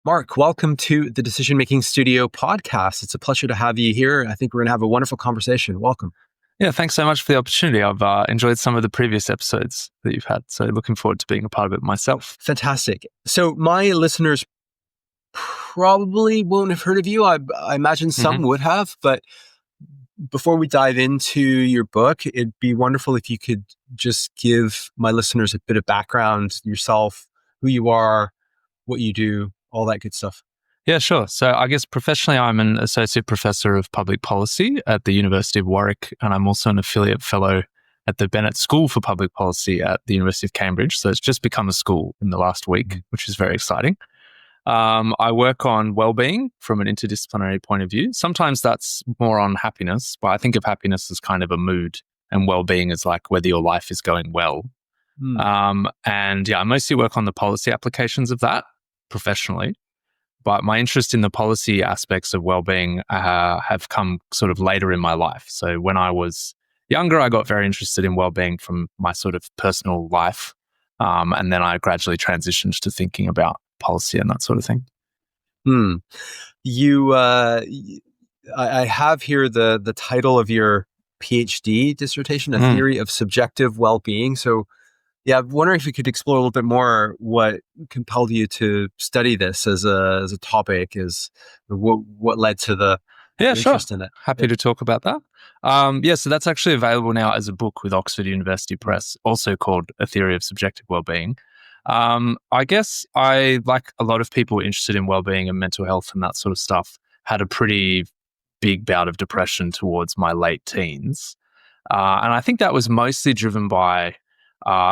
Mark, welcome to the Decision Making Studio podcast. It's a pleasure to have you here. I think we're going to have a wonderful conversation. Welcome. Yeah, thanks so much for the opportunity. I've enjoyed some of the previous episodes that you've had, so looking forward to being a part of it myself. Fantastic. So my listeners probably won't have heard of you. I imagine some would have, but before we dive into your book, it'd be wonderful if you could just give my listeners a bit of background, yourself, who you are, what you do, all that good stuff. Yeah, sure. So I guess professionally, I'm an associate professor of public policy at the University of Warwick, and I'm also an affiliate fellow at the Bennett School for Public Policy at the University of Cambridge. So it's just become a school in the last week, which is very exciting. I work on well-being from an interdisciplinary point of view. Sometimes that's more on happiness, but I think of happiness as kind of a mood, and well-being is like whether your life is going well. And yeah, I mostly work on the policy applications of that professionally. But my interest in the policy aspects of well-being have come sort of later in my life. So when I was younger, I got very interested in well-being from my sort of personal life. And then I gradually transitioned to thinking about policy and that sort of thing. I have here the title of your PhD dissertation, A Theory of Subjective Well-Being. So yeah, I'm wondering if you could explore a little bit more what compelled you to study this as a topic, what led to the interest in it. Happy to talk about that. So that's actually available now as a book with Oxford University Press, also called A Theory of Subjective Wellbeing. I guess I, like a lot of people interested in wellbeing and mental health and that sort of stuff, had a pretty big bout of depression towards my late teens. And I think that was mostly driven by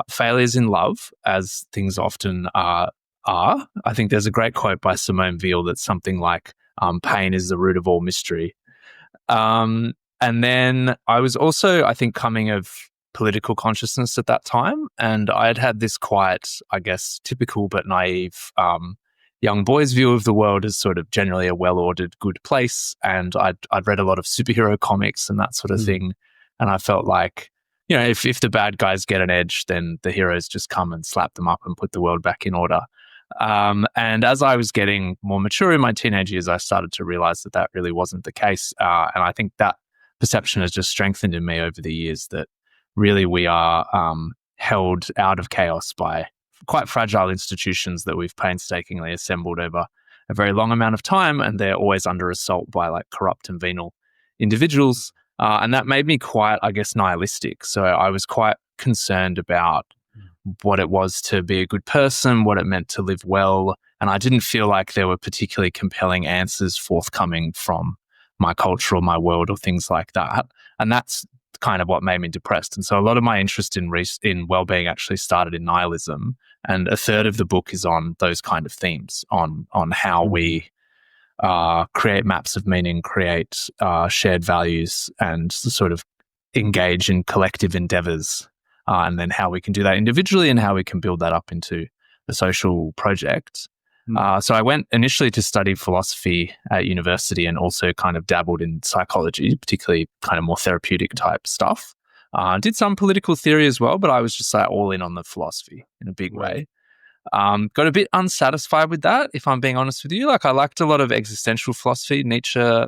failures in love, as things often are. I think there's a great quote by Simone Weil that's something like, pain is the root of all mystery. And then I was also, I think, coming of political consciousness at that time. And I had this quite, I guess, typical but naive young boy's view of the world as sort of generally a well-ordered, good place. And I'd read a lot of superhero comics and that sort of thing. And I felt like, you know, if the bad guys get an edge, then the heroes just come and slap them up and put the world back in order. And as I was getting more mature in my teenage years, I started to realize that really wasn't the case. And I think that perception has just strengthened in me over the years, that really we are held out of chaos by quite fragile institutions that we've painstakingly assembled over a very long amount of time, and they're always under assault by like corrupt and venal individuals. And that made me quite, I guess, nihilistic. So I was quite concerned about what it was to be a good person, what it meant to live well. And I didn't feel like there were particularly compelling answers forthcoming from my culture or my world or things like that. And that's kind of what made me depressed. And so a lot of my interest in well-being actually started in nihilism. And a third of the book is on those kind of themes, on how we create maps of meaning, create shared values, and sort of engage in collective endeavors, and then how we can do that individually and how we can build that up into a social project. So I went initially to study philosophy at university and also kind of dabbled in psychology, particularly kind of more therapeutic type stuff. Did some political theory as well, but I was just like all in on the philosophy in a big way. Got a bit unsatisfied with that, if I'm being honest with you. Like, I liked a lot of existential philosophy, Nietzsche,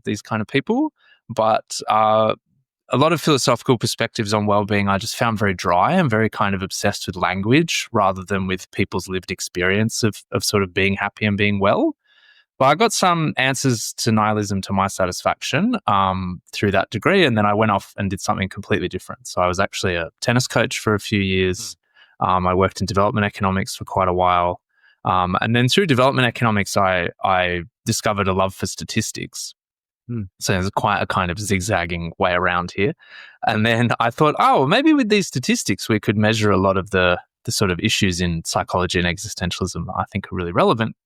these kind of people, but a lot of philosophical perspectives on well-being I just found very dry and very kind of obsessed with language rather than with people's lived experience of sort of being happy and being well. But I got some answers to nihilism to my satisfaction through that degree, and then I went off and did something completely different. So I was actually a tennis coach for a few years. I worked in development economics for quite a while. And then through development economics, I discovered a love for statistics. So there's quite a kind of zigzagging way around here. And then I thought, maybe with these statistics, we could measure a lot of the sort of issues in psychology and existentialism that I think are really relevant.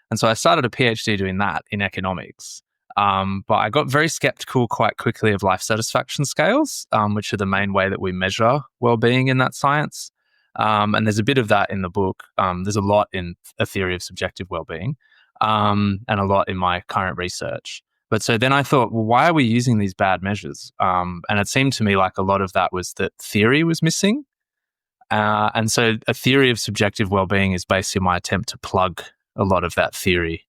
And so I started a PhD doing that in economics. But I got very skeptical quite quickly of life satisfaction scales, which are the main way that we measure well-being in that science. And there's a bit of that in the book. There's a lot in A Theory of Subjective Wellbeing, and a lot in my current research. But so then I thought, well, why are we using these bad measures? And it seemed to me like a lot of that was that theory was missing. And so A Theory of Subjective Wellbeing is basically my attempt to plug a lot of that theory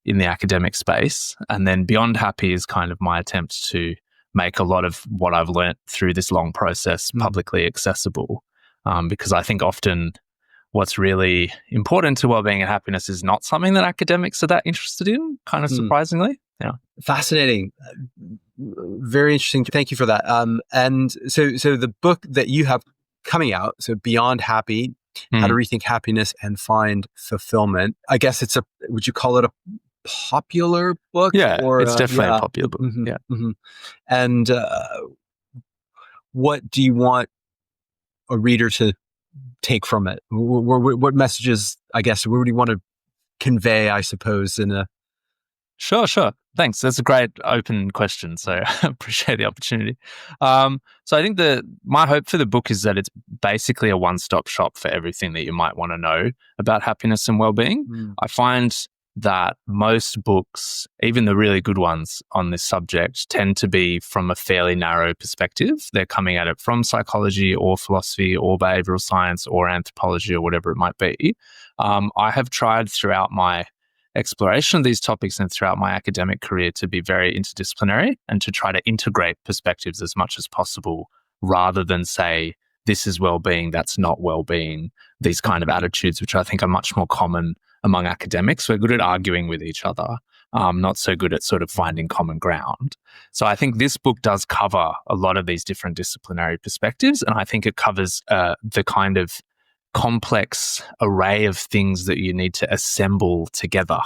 in the academic space. And then Beyond Happy is kind of my attempt to make a lot of what I've learnt through this long process publicly accessible. Because I think often what's really important to wellbeing and happiness is not something that academics are that interested in, kind of surprisingly. Yeah. Fascinating. Very interesting. Thank you for that. And so the book that you have coming out, so Beyond Happy, How to Rethink Happiness and Find Fulfillment. I guess would you call it a popular book? Yeah, it's definitely a popular book. Mm-hmm, mm-hmm. And what do you want a reader to take from it? What messages, I guess, what do you want to convey, I suppose, in a... Sure. Thanks. That's a great open question. So I appreciate the opportunity. So I think my hope for the book is that it's basically a one-stop shop for everything that you might want to know about happiness and well-being. I find that most books, even the really good ones on this subject, tend to be from a fairly narrow perspective. They're coming at it from psychology or philosophy or behavioral science or anthropology or whatever it might be. I have tried throughout my exploration of these topics and throughout my academic career to be very interdisciplinary and to try to integrate perspectives as much as possible, rather than say, this is well-being, that's not well-being, these kind of attitudes, which I think are much more common among academics. We're good at arguing with each other, not so good at sort of finding common ground. So I think this book does cover a lot of these different disciplinary perspectives, and I think it covers the kind of complex array of things that you need to assemble together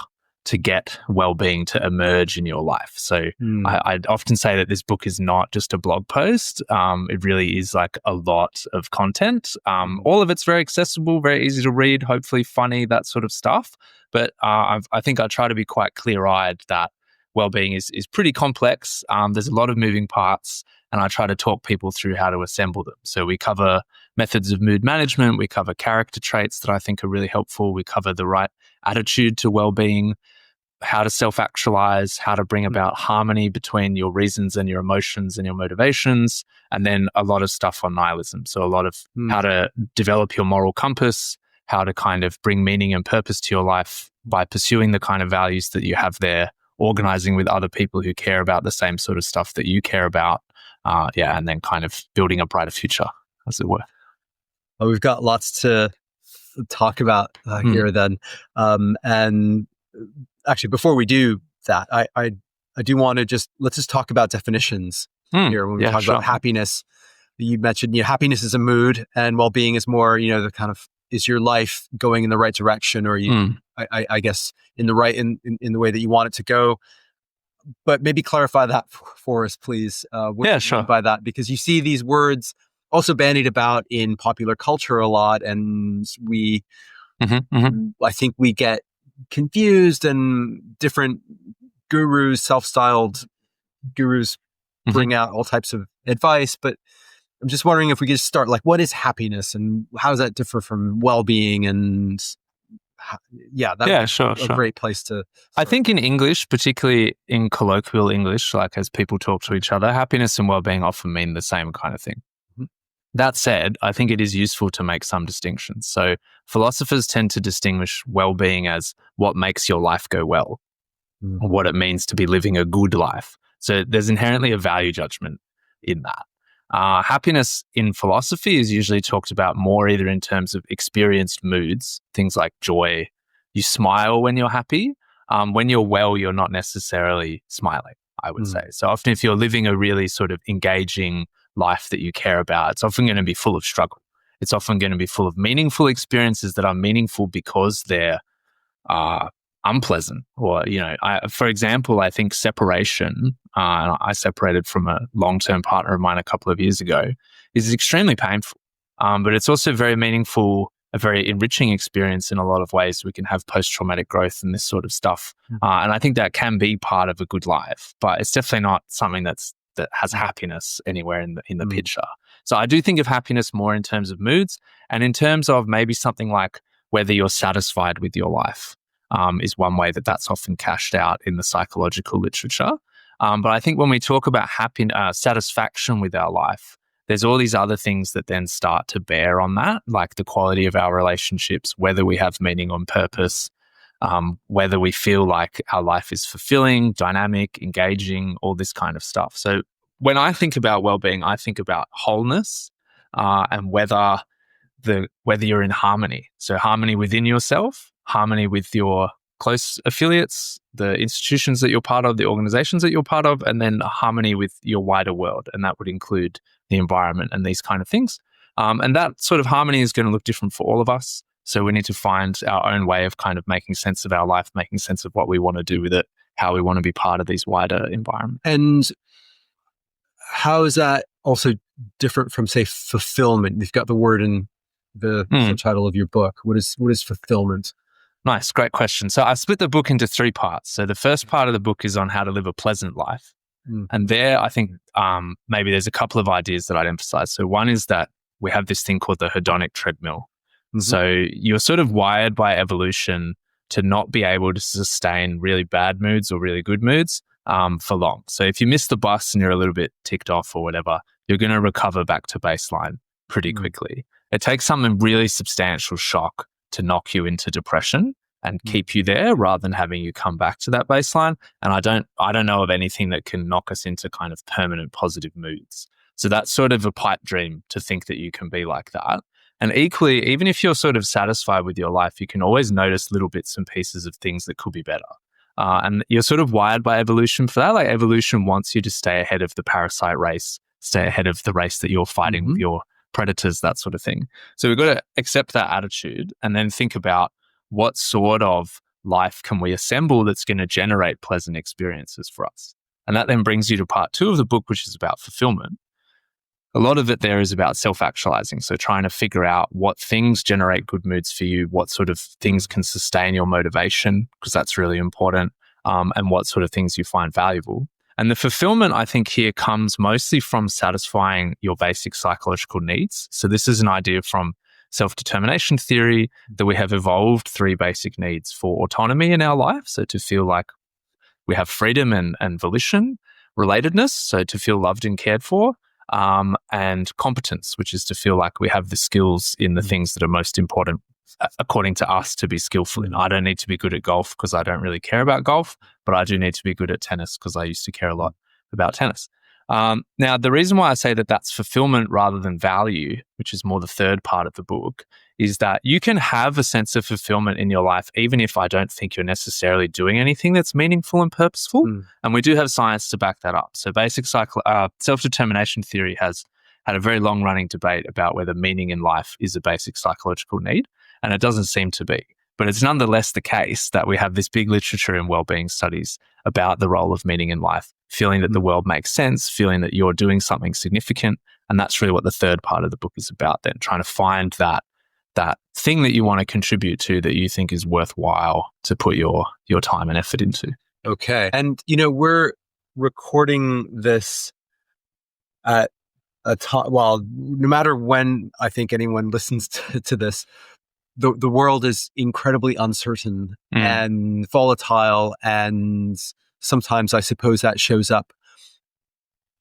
to get well-being to emerge in your life. So I'd often say that this book is not just a blog post. It really is like a lot of content. All of it's very accessible, very easy to read, hopefully funny, that sort of stuff. But I think I try to be quite clear-eyed that well-being is pretty complex. There's a lot of moving parts, and I try to talk people through how to assemble them. So we cover methods of mood management, we cover character traits that I think are really helpful, we cover the right attitude to well-being, how to self-actualize, how to bring about harmony between your reasons and your emotions and your motivations, and then a lot of stuff on nihilism. So a lot of how to develop your moral compass, how to kind of bring meaning and purpose to your life by pursuing the kind of values that you have there, organizing with other people who care about the same sort of stuff that you care about, and then kind of building a brighter future, as it were. Well, we've got lots to talk about here then. And actually, before we do that, I do want to let's just talk about definitions here when we talk about happiness. You mentioned, happiness is a mood, and well-being is more, the kind of, is your life going in the right direction, or I guess in the right in the way that you want it to go. But maybe clarify that for us, please. What do you mean by that? Because you see these words also bandied about in popular culture a lot, and I think we get confused, and different gurus, self-styled gurus, bring out all types of advice. But I'm just wondering if we could just start, like, what is happiness, and how does that differ from well-being? And a great place to start. I think in English, particularly in colloquial English, like as people talk to each other, happiness and well-being often mean the same kind of thing. That said, I think it is useful to make some distinctions. So philosophers tend to distinguish well-being as what makes your life go well, or what it means to be living a good life. So there's inherently a value judgment in that. Happiness in philosophy is usually talked about more either in terms of experienced moods, things like joy. You smile when you're happy. When you're well, you're not necessarily smiling, I would say. So often if you're living a really sort of engaging life that you care about, it's often going to be full of struggle. It's often going to be full of meaningful experiences that are meaningful because they're unpleasant. Or, for example, I think separation, I separated from a long-term partner of mine a couple of years ago, is extremely painful. But it's also very meaningful, a very enriching experience in a lot of ways. We can have post-traumatic growth and this sort of stuff. And I think that can be part of a good life, but it's definitely not something that has happiness anywhere in the picture. So I do think of happiness more in terms of moods, and in terms of maybe something like whether you're satisfied with your life is one way that's often cashed out in the psychological literature. But I think when we talk about satisfaction with our life, there's all these other things that then start to bear on that, like the quality of our relationships, whether we have meaning on purpose, whether we feel like our life is fulfilling, dynamic, engaging, all this kind of stuff. So when I think about well-being, I think about wholeness and whether you're in harmony. So harmony within yourself, harmony with your close affiliates, the institutions that you're part of, the organizations that you're part of, and then harmony with your wider world. And that would include the environment and these kind of things. And that sort of harmony is going to look different for all of us. So we need to find our own way of kind of making sense of our life, making sense of what we want to do with it, how we want to be part of these wider environments. And how is that also different from, say, fulfillment? You've got the word in the subtitle of your book. What is fulfillment? Nice, great question. So I split the book into 3 parts. So the first part of the book is on how to live a pleasant life. And there, I think maybe there's a couple of ideas that I'd emphasize. So one is that we have this thing called the hedonic treadmill. So you're sort of wired by evolution to not be able to sustain really bad moods or really good moods for long. So if you miss the bus and you're a little bit ticked off or whatever, you're going to recover back to baseline pretty quickly. It takes some really substantial shock to knock you into depression and keep you there rather than having you come back to that baseline. And I don't know of anything that can knock us into kind of permanent positive moods. So that's sort of a pipe dream to think that you can be like that. And equally, even if you're sort of satisfied with your life, you can always notice little bits and pieces of things that could be better. And you're sort of wired by evolution for that. Like evolution wants you to stay ahead of the parasite race, stay ahead of the race that you're fighting with your predators, that sort of thing. So we've got to accept that attitude and then think about what sort of life can we assemble that's going to generate pleasant experiences for us. And that then brings you to part 2 of the book, which is about fulfillment. A lot of it there is about self-actualizing. So trying to figure out what things generate good moods for you, what sort of things can sustain your motivation, because that's really important, and what sort of things you find valuable. And the fulfillment, I think, here comes mostly from satisfying your basic psychological needs. So this is an idea from self-determination theory that we have evolved 3 basic needs for autonomy in our life. So to feel like we have freedom and volition, relatedness, so to feel loved and cared for, and competence, which is to feel like we have the skills in the things that are most important according to us to be skillful in. I don't need to be good at golf because I don't really care about golf, but I do need to be good at tennis because I used to care a lot about tennis. Now, the reason why I say that that's fulfillment rather than value, which is more the 3rd part of the book, is that you can have a sense of fulfillment in your life even if I don't think you're necessarily doing anything that's meaningful and purposeful. And we do have science to back that up. So basic self-determination theory has had a very long-running debate about whether meaning in life is a basic psychological need, and it doesn't seem to be. But it's nonetheless the case that we have this big literature in well-being studies about the role of meaning in life, feeling that the world makes sense, feeling that you're doing something significant. And that's really what the 3rd part of the book is about then, trying to find that thing that you want to contribute to that you think is worthwhile to put your time and effort into. Okay. And, we're recording this at a time, well, no matter when I think anyone listens to this, the world is incredibly uncertain and volatile, and sometimes I suppose that shows up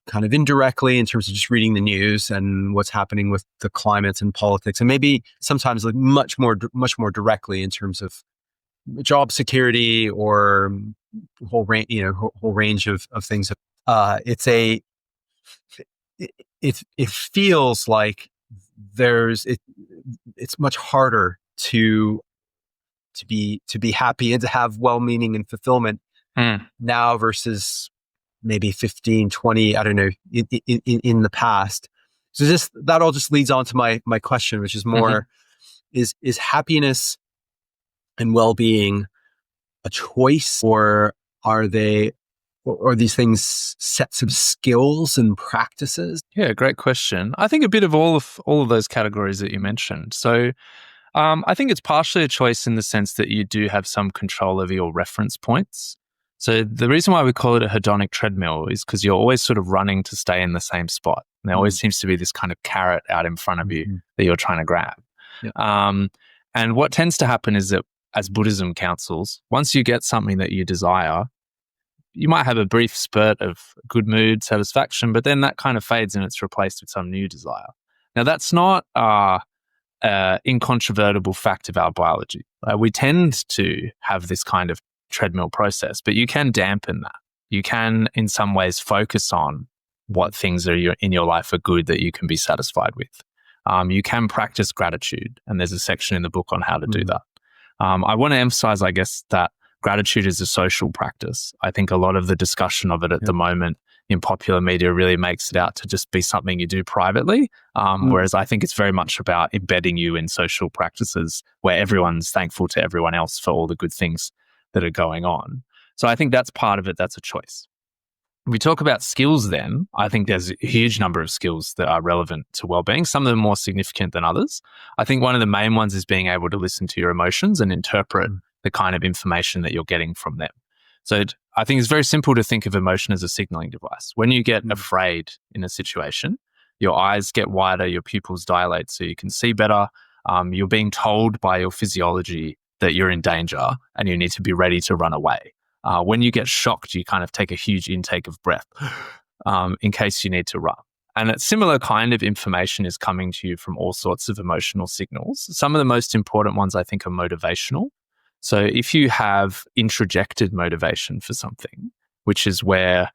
kind of indirectly in terms of just reading the news and what's happening with the climate and politics, and maybe sometimes like much more directly in terms of job security or whole range of things. It feels like it's much harder to be happy and to have well-meaning and fulfillment now versus maybe 15, 20, I don't know, in the past. So that all just leads on to my question, which is more, is happiness and well-being a choice, or are these things sets of skills and practices? Yeah, great question. I think a bit of all of those categories that you mentioned. So I think it's partially a choice in the sense that you do have some control over your reference points. So the reason why we call it a hedonic treadmill is because you're always sort of running to stay in the same spot. And there always seems to be this kind of carrot out in front of you that you're trying to grab. Yeah. And what tends to happen is that, as Buddhism counsels, once you get something that you desire, you might have a brief spurt of good mood, satisfaction, but then that kind of fades and it's replaced with some new desire. Now, that's not incontrovertible fact of our biology. We tend to have this kind of treadmill process, but you can dampen that. You can, in some ways, focus on what things are in your life are good that you can be satisfied with. You can practice gratitude, and there's a section in the book on how to do that. I want to emphasize, I guess, that gratitude is a social practice. I think a lot of the discussion of it at the moment in popular media really makes it out to just be something you do privately, whereas I think it's very much about embedding you in social practices where everyone's thankful to everyone else for all the good things that are going on. So I think that's part of it. That's a choice. If we talk about skills then, I think there's a huge number of skills that are relevant to well-being, some of them more significant than others. I think one of the main ones is being able to listen to your emotions and interpret the kind of information that you're getting from them. So I think it's very simple to think of emotion as a signaling device. When you get afraid in a situation, your eyes get wider, your pupils dilate so you can see better. You're being told by your physiology that you're in danger and you need to be ready to run away. When you get shocked, you kind of take a huge intake of breath in case you need to run. And a similar kind of information is coming to you from all sorts of emotional signals. Some of the most important ones, I think, are motivational. So if you have introjected motivation for something, which is where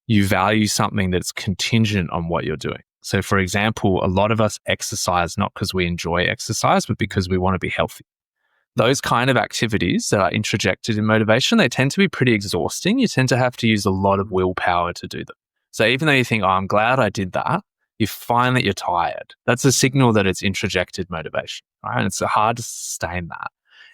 you value something that's contingent on what you're doing. So for example, a lot of us exercise not because we enjoy exercise, but because we want to be healthy. Those kind of activities that are introjected in motivation, they tend to be pretty exhausting. You tend to have to use a lot of willpower to do them. So even though you think, oh, I'm glad I did that, you find that you're tired. That's a signal that it's introjected motivation, right? And it's hard to sustain that.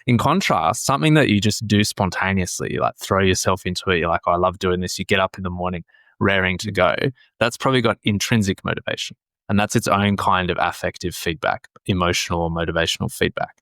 In contrast, something that you just do spontaneously, you like throw yourself into it, you're like, oh, I love doing this. You get up in the morning, raring to go. That's probably got intrinsic motivation. And that's its own kind of affective feedback, emotional or motivational feedback.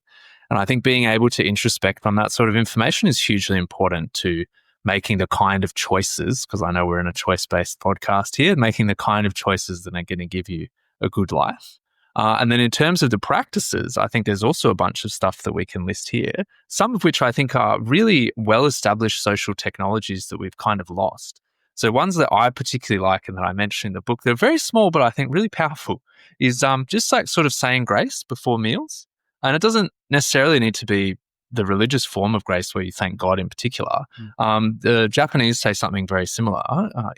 And I think being able to introspect on that sort of information is hugely important to making the kind of choices, because I know we're in a choice-based podcast here, making the kind of choices that are going to give you a good life. And then in terms of the practices, I think there's also a bunch of stuff that we can list here, some of which I think are really well-established social technologies that we've kind of lost. So ones that I particularly like and that I mentioned in the book, they're very small, but I think really powerful, is just like sort of saying grace before meals. And it doesn't necessarily need to be the religious form of grace where you thank God in particular. The Japanese say something very similar,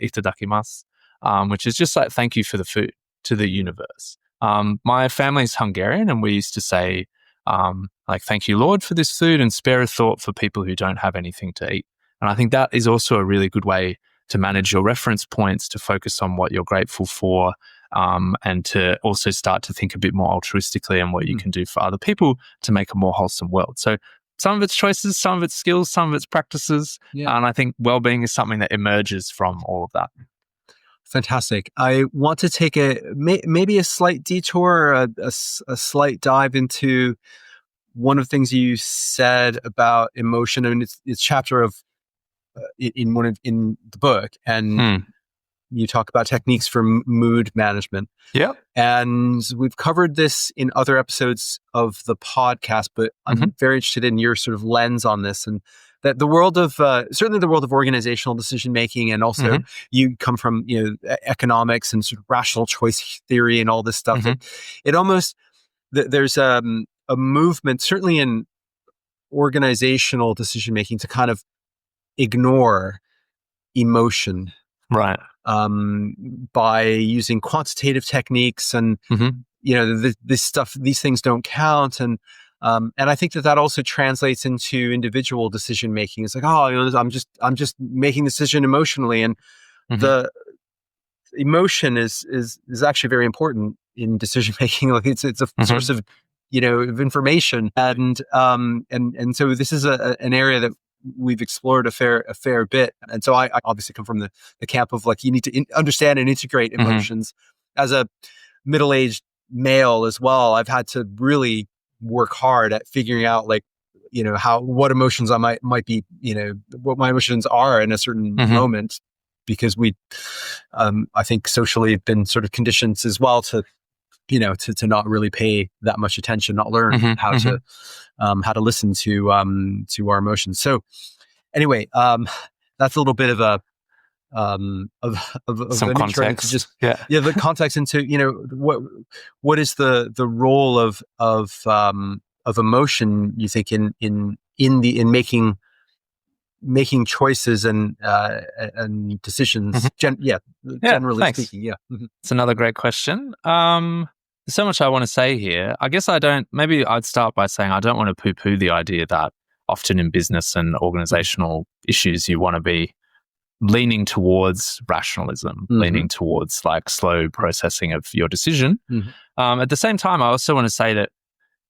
itadakimasu, which is just like thank you for the food to the universe. My family's Hungarian and we used to say like thank you, Lord, for this food and spare a thought for people who don't have anything to eat. And I think that is also a really good way to manage your reference points, to focus on what you're grateful for, and to also start to think a bit more altruistically on what you can do for other people to make a more wholesome world. So some of its choices, some of its skills, some of its practices. And I think well-being is something that emerges from all of that. Fantastic. I want to take maybe a slight detour, a slight dive into one of the things you said about emotion. I mean, it's chapter of in the book, and you talk about techniques for mood management. Yeah. And we've covered this in other episodes of the podcast, but I'm very interested in your sort of lens on this, and that the world of, certainly the world of organizational decision-making, and also you come from, economics and sort of rational choice theory and all this stuff. It almost, there's a movement, certainly in organizational decision-making, to kind of ignore emotion. Right. By using quantitative techniques and, this stuff, these things don't count. And I think that also translates into individual decision making. It's like, I'm just making the decision emotionally. And the emotion is actually very important in decision making. Like it's a source of, of information. And so this is an area that we've explored a fair bit. And so I obviously come from the camp of like, you need to understand and integrate emotions. As a middle-aged male as well, I've had to really work hard at figuring out like, what emotions I might be, what my emotions are in a certain moment, because we, I think socially have been sort of conditioned as well to not really pay that much attention, not learn how to listen to our emotions. So anyway, that's a little bit of a some let me try to context. just the context into what is the role of emotion, you think, in making choices and decisions. Generally thanks. speaking. Yeah. Mm-hmm. It's another great question. There's so much I want to say here. I guess maybe I'd start by saying I don't want to poo-poo the idea that often in business and organizational issues, you want to be leaning towards rationalism, leaning towards like slow processing of your decision. At the same time, I also want to say that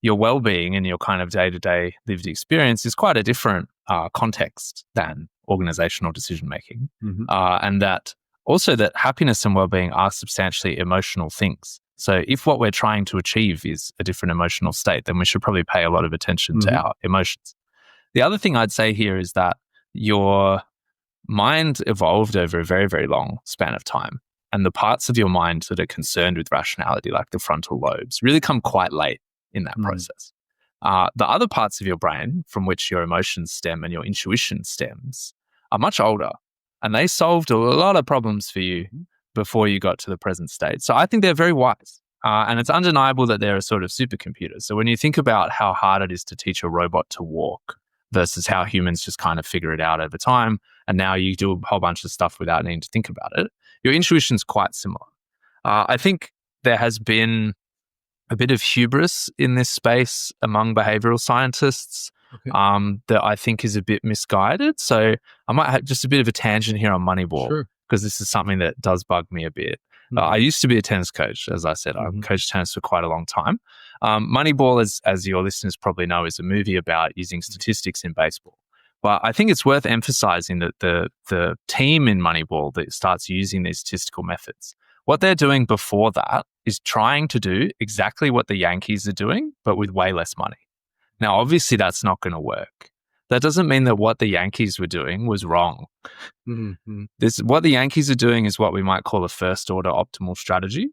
your well-being and your kind of day-to-day lived experience is quite a different context than organizational decision-making. And that also that happiness and well-being are substantially emotional things. So if what we're trying to achieve is a different emotional state, then we should probably pay a lot of attention to our emotions. The other thing I'd say here is that your mind evolved over a very, very long span of time. And the parts of your mind that are concerned with rationality, like the frontal lobes, really come quite late in that process. The other parts of your brain from which your emotions stem and your intuition stems are much older. And they solved a lot of problems for you before you got to the present state. So I think they're very wise. And it's undeniable that they're a sort of supercomputer. So when you think about how hard it is to teach a robot to walk versus how humans just kind of figure it out over time, and now you do a whole bunch of stuff without needing to think about it, your intuition's quite similar. I think there has been a bit of hubris in this space among behavioral scientists that I think is a bit misguided. So I might have just a bit of a tangent here on Moneyball, because this is something that does bug me a bit. I used to be a tennis coach, as I said. I've coached tennis for quite a long time. Moneyball, as your listeners probably know, is a movie about using statistics in baseball. But I think it's worth emphasizing that the team in Moneyball that starts using these statistical methods, what they're doing before that is trying to do exactly what the Yankees are doing, but with way less money. Now, obviously, that's not going to work. That doesn't mean that what the Yankees were doing was wrong. What the Yankees are doing is what we might call a first-order optimal strategy.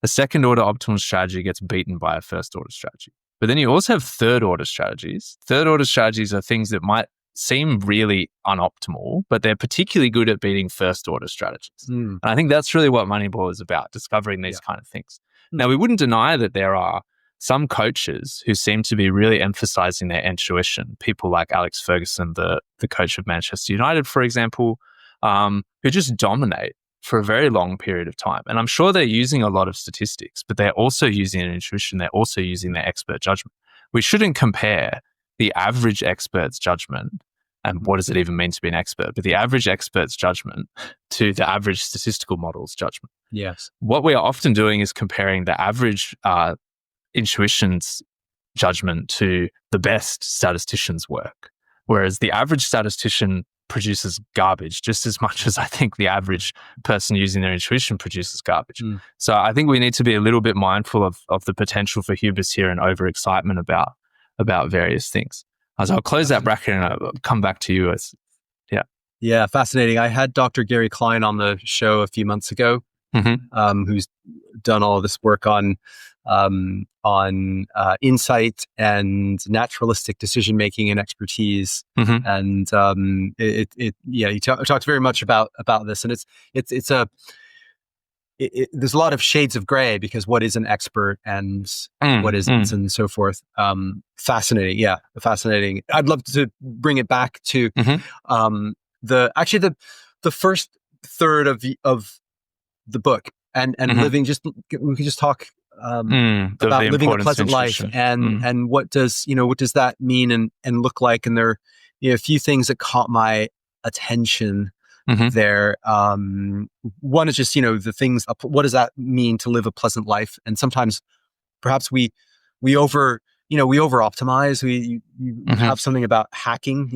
A second-order optimal strategy gets beaten by a first-order strategy. But then you also have third-order strategies. Third-order strategies are things that might seem really unoptimal, but they're particularly good at beating first-order strategies. And I think that's really what Moneyball is about, discovering these kind of things. Now, we wouldn't deny that there are some coaches who seem to be really emphasizing their intuition, people like Alex Ferguson, the coach of Manchester United, for example, who just dominate for a very long period of time. And I'm sure they're using a lot of statistics, but they're also using their intuition. They're also using their expert judgment. We shouldn't compare the average expert's judgment, and what does it even mean to be an expert, but the average expert's judgment to the average statistical model's judgment. Yes. What we are often doing is comparing the average intuition's judgment to the best statistician's work, whereas the average statistician produces garbage just as much as I think the average person using their intuition produces garbage. So I think we need to be a little bit mindful of the potential for hubris here and overexcitement about various things. So I'll close that bracket and I'll come back to you. Yeah, fascinating. I had Dr. Gary Klein on the show a few months ago, who's done all of this work on insight and naturalistic decision making and expertise, and he talks very much about this, and there's a lot of shades of gray, because what is an expert and what isn't, and so forth. Fascinating. Yeah, fascinating. I'd love to bring it back to the first third of the book and living. We could just talk about living a pleasant life and what does that mean and look like. And there are a few things that caught my attention there. One is just the things. What does that mean to live a pleasant life? And sometimes perhaps we over optimize. We have something about hacking.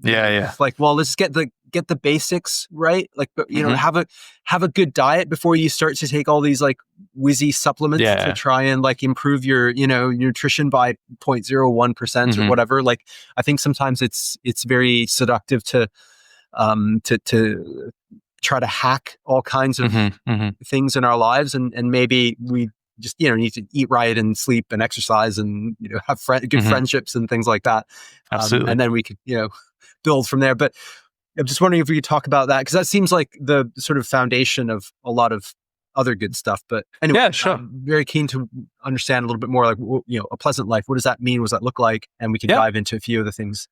It's like, well, let's get the basics right. Like, have a good diet before you start to take all these like whizzy supplements to try and like improve your nutrition by 0.01% or whatever. Like, I think sometimes it's very seductive to try to hack all kinds of things in our lives, and maybe we just need to eat right and sleep and exercise and have good friendships and things like that. Absolutely. And then we could build from there. But I'm just wondering if we could talk about that, because that seems like the sort of foundation of a lot of other good stuff. But anyway, Yeah, sure. I'm very keen to understand a little bit more, like, a pleasant life. What does that mean? What does that look like? And we can dive into a few of the things.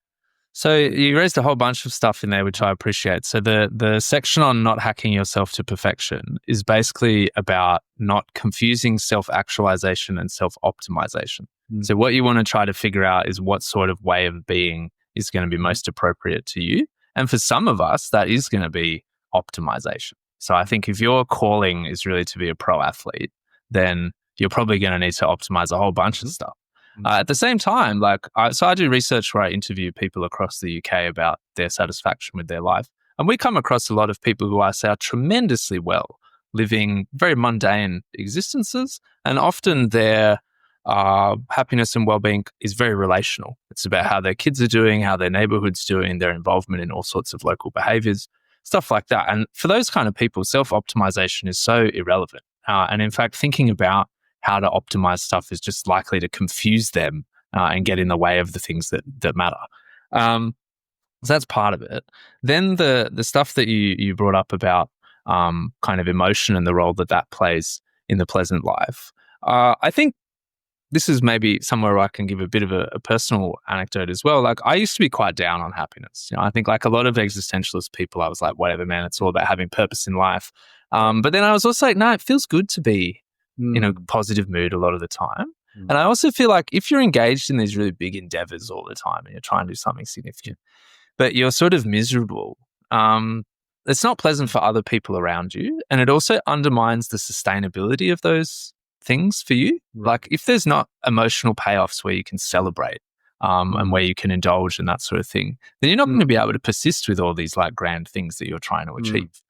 So you raised a whole bunch of stuff in there, which I appreciate. So the section on not hacking yourself to perfection is basically about not confusing self-actualization and self-optimization. So what you want to try to figure out is what sort of way of being is going to be most appropriate to you. And for some of us, that is going to be optimization. So I think if your calling is really to be a pro athlete, then you're probably going to need to optimize a whole bunch of stuff. At the same time, I do research where I interview people across the UK about their satisfaction with their life. And we come across a lot of people who I say are tremendously well, living very mundane existences. And often their happiness and well-being is very relational. It's about how their kids are doing, how their neighborhood's doing, their involvement in all sorts of local behaviors, stuff like that. And for those kind of people, self-optimization is so irrelevant. And in fact, thinking about how to optimize stuff is just likely to confuse them and get in the way of the things that matter. So that's part of it. Then the stuff that you brought up about kind of emotion and the role that plays in the pleasant life. I think this is maybe somewhere where I can give a bit of a personal anecdote as well. Like, I used to be quite down on happiness. I think like a lot of existentialist people, I was like, whatever, man, it's all about having purpose in life. But then I was also like, no, it feels good to be in a positive mood a lot of the time. And I also feel like if you're engaged in these really big endeavors all the time and you're trying to do something significant, but you're sort of miserable, it's not pleasant for other people around you. And it also undermines the sustainability of those things for you. Like, if there's not emotional payoffs where you can celebrate and where you can indulge in that sort of thing, then you're not going to be able to persist with all these like grand things that you're trying to achieve.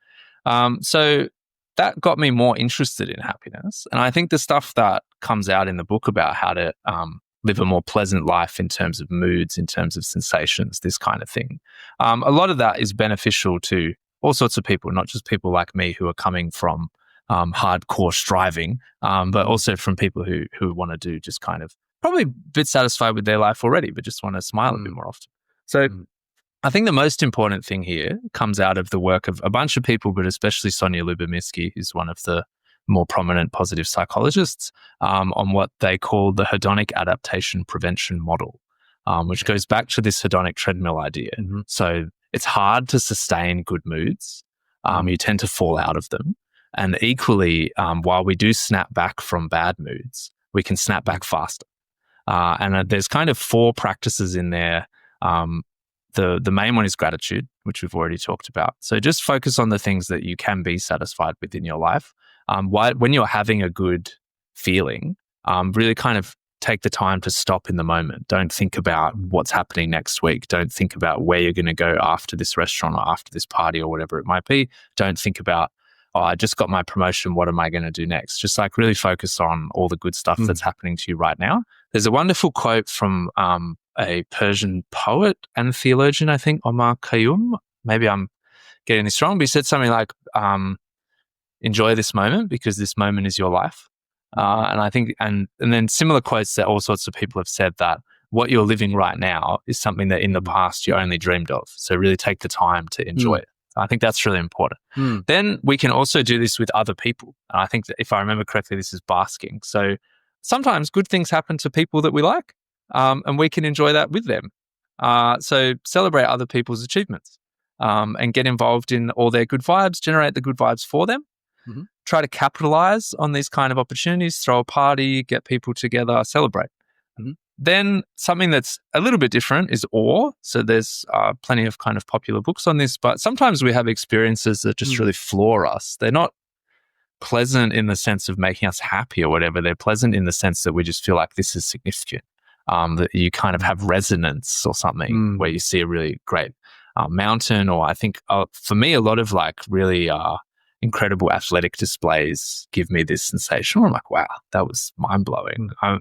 So that got me more interested in happiness. And I think the stuff that comes out in the book about how to live a more pleasant life in terms of moods, in terms of sensations, this kind of thing, a lot of that is beneficial to all sorts of people, not just people like me who are coming from hardcore striving, but also from people who want to do just kind of probably a bit satisfied with their life already, but just want to smile a bit more often. So I think the most important thing here comes out of the work of a bunch of people, but especially Sonia Lyubomirsky, who's one of the more prominent positive psychologists, on what they call the hedonic adaptation prevention model, which goes back to this hedonic treadmill idea. So it's hard to sustain good moods. You tend to fall out of them. And equally, while we do snap back from bad moods, we can snap back faster. And there's kind of 4 practices in there. The main one is gratitude, which we've already talked about. So just focus on the things that you can be satisfied with in your life. When you're having a good feeling, really kind of take the time to stop in the moment. Don't think about what's happening next week. Don't think about where you're going to go after this restaurant or after this party or whatever it might be. Don't think about, oh, I just got my promotion. What am I going to do next? Just like really focus on all the good stuff that's happening to you right now. There's a wonderful quote from a Persian poet and theologian, I think, Omar Khayyam. Maybe I'm getting this wrong, but he said something like, enjoy this moment because this moment is your life. And I think, and then similar quotes that all sorts of people have said, that what you're living right now is something that in the past you only dreamed of. So really take the time to enjoy it. I think that's really important. Then we can also do this with other people. And I think that if I remember correctly, this is basking. So sometimes good things happen to people that we like, and we can enjoy that with them. So celebrate other people's achievements and get involved in all their good vibes, generate the good vibes for them. Try to capitalize on these kind of opportunities, throw a party, get people together, celebrate. Then something that's a little bit different is awe. So there's plenty of kind of popular books on this, but sometimes we have experiences that just really floor us. They're not pleasant in the sense of making us happy or whatever. They're pleasant in the sense that we just feel like this is significant, that you kind of have resonance or something where you see a really great mountain, or I think for me, a lot of like really incredible athletic displays give me this sensation where I'm like, wow, that was mind-blowing. And